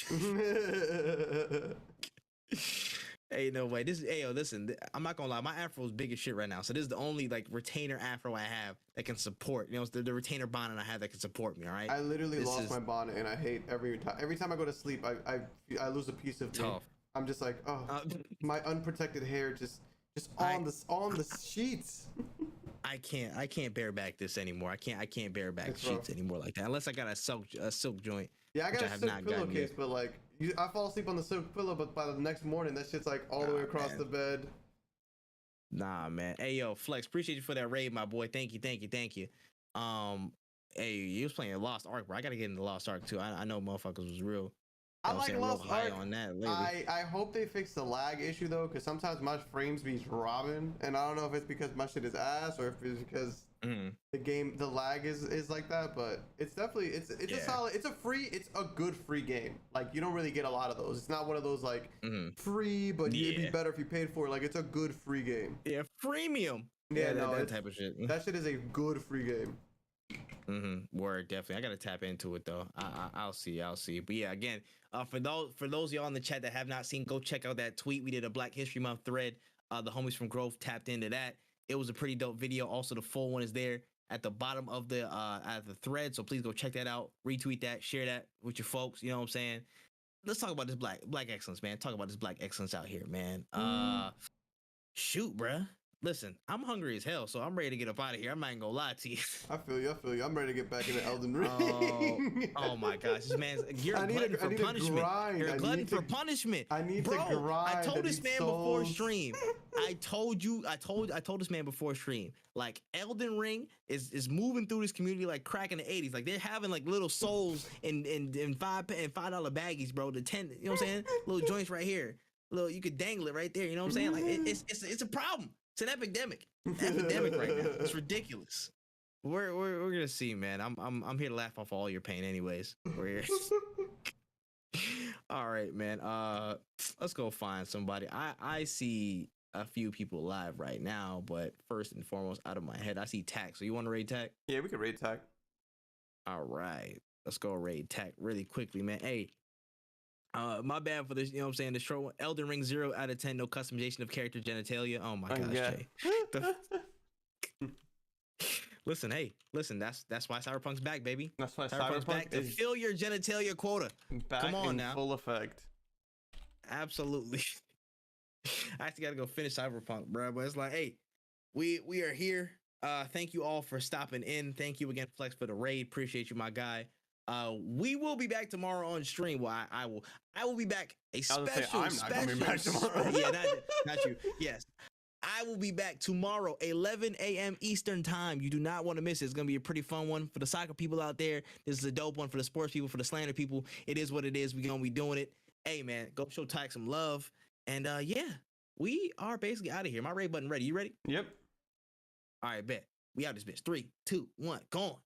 Hey, no way. Listen, I'm not gonna lie. My afro is big as shit right now. So this is the only retainer afro I have that can support. You know, it's the retainer bonnet I have that can support me. All right. I literally lost my bonnet, and I hate every time I go to sleep. I lose a piece of me. I'm just like, my unprotected hair just on the sheets. I can't bear back this anymore. I can't bear back sheets anymore like that unless I got a silk joint. Yeah, I got a silk pillowcase, but I fall asleep on the silk pillow, but by the next morning, that shit's all the way across the bed. Nah, man. Hey, yo, Flex, appreciate you for that raid, my boy. Thank you. Hey, you was playing Lost Ark, bro. I gotta get into Lost Ark too. I know motherfuckers was real I like Lost Ark. On that I hope they fix the lag issue though, because sometimes my frames be robbing, and I don't know if it's because my shit is ass or if it's because the lag is like that. But it's definitely it's a solid, it's a good free game. Like you don't really get a lot of those. It's not one of those like free, but it'd be better if you paid for it. Like it's a good free game. Yeah, freemium. Yeah, no, that type of shit. That shit is a good free game. Word, definitely. I gotta tap into it though. I'll see. But yeah, again, for those of y'all in the chat that have not seen, go check out that tweet. We did a Black History Month thread. The homies from Grove tapped into that. It was a pretty dope video. Also, the full one is there at the bottom of the thread. So please go check that out. Retweet that. Share that with your folks. You know what I'm saying? Let's talk about this black excellence, man. Talk about this black excellence out here, man. Shoot, bruh. Listen, I'm hungry as hell, so I'm ready to get up out of here. I'm not even gonna lie to you. I feel you. I'm ready to get back into Elden Ring. Oh my gosh, this man's you're a glutton for punishment. You're a glutton for punishment. I need to grind. I told this man before stream. I told this man before stream. Like Elden Ring is moving through this community like crack in the 80s. Like they're having like little souls in $5 baggies, bro. The 10, you know what I'm saying? Little joints right here. Little, you could dangle it right there. You know what I'm saying? Like it's a problem. It's an epidemic right now. It's ridiculous. We're gonna see, man. I'm here to laugh off all your pain, anyways. We're here. All right, man. Let's go find somebody. I see a few people live right now, but first and foremost, out of my head, I see Tack. So you want to raid Tack? Yeah, we could raid Tack. All right, let's go raid Tack really quickly, man. Hey. My bad for this, you know what I'm saying? The short one, Elden Ring 0 out of 10, no customization of character genitalia. Oh my gosh, Jay. Listen, that's why Cyberpunk's back, baby. That's why Cyberpunk's back to fill your genitalia quota. Back Come on in now. full effect. Absolutely. I actually gotta go finish Cyberpunk, bro. But it's like, hey, we are here. Thank you all for stopping in. Thank you again, Flex, for the raid. Appreciate you, my guy. We will be back tomorrow on stream. Well, I will be back. I'm not gonna be back tomorrow. Yeah, not you. Yes, I will be back tomorrow, 11 a.m. Eastern time. You do not want to miss it. It's gonna be a pretty fun one for the soccer people out there. This is a dope one for the sports people, for the slander people. It is what it is. We're gonna be doing it. Hey, man, go show Tyke some love. And yeah, we are basically out of here. My raid button ready. You ready? Yep. All right, bet. We out this bitch. 3, 2, 1, gone.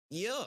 Yeah.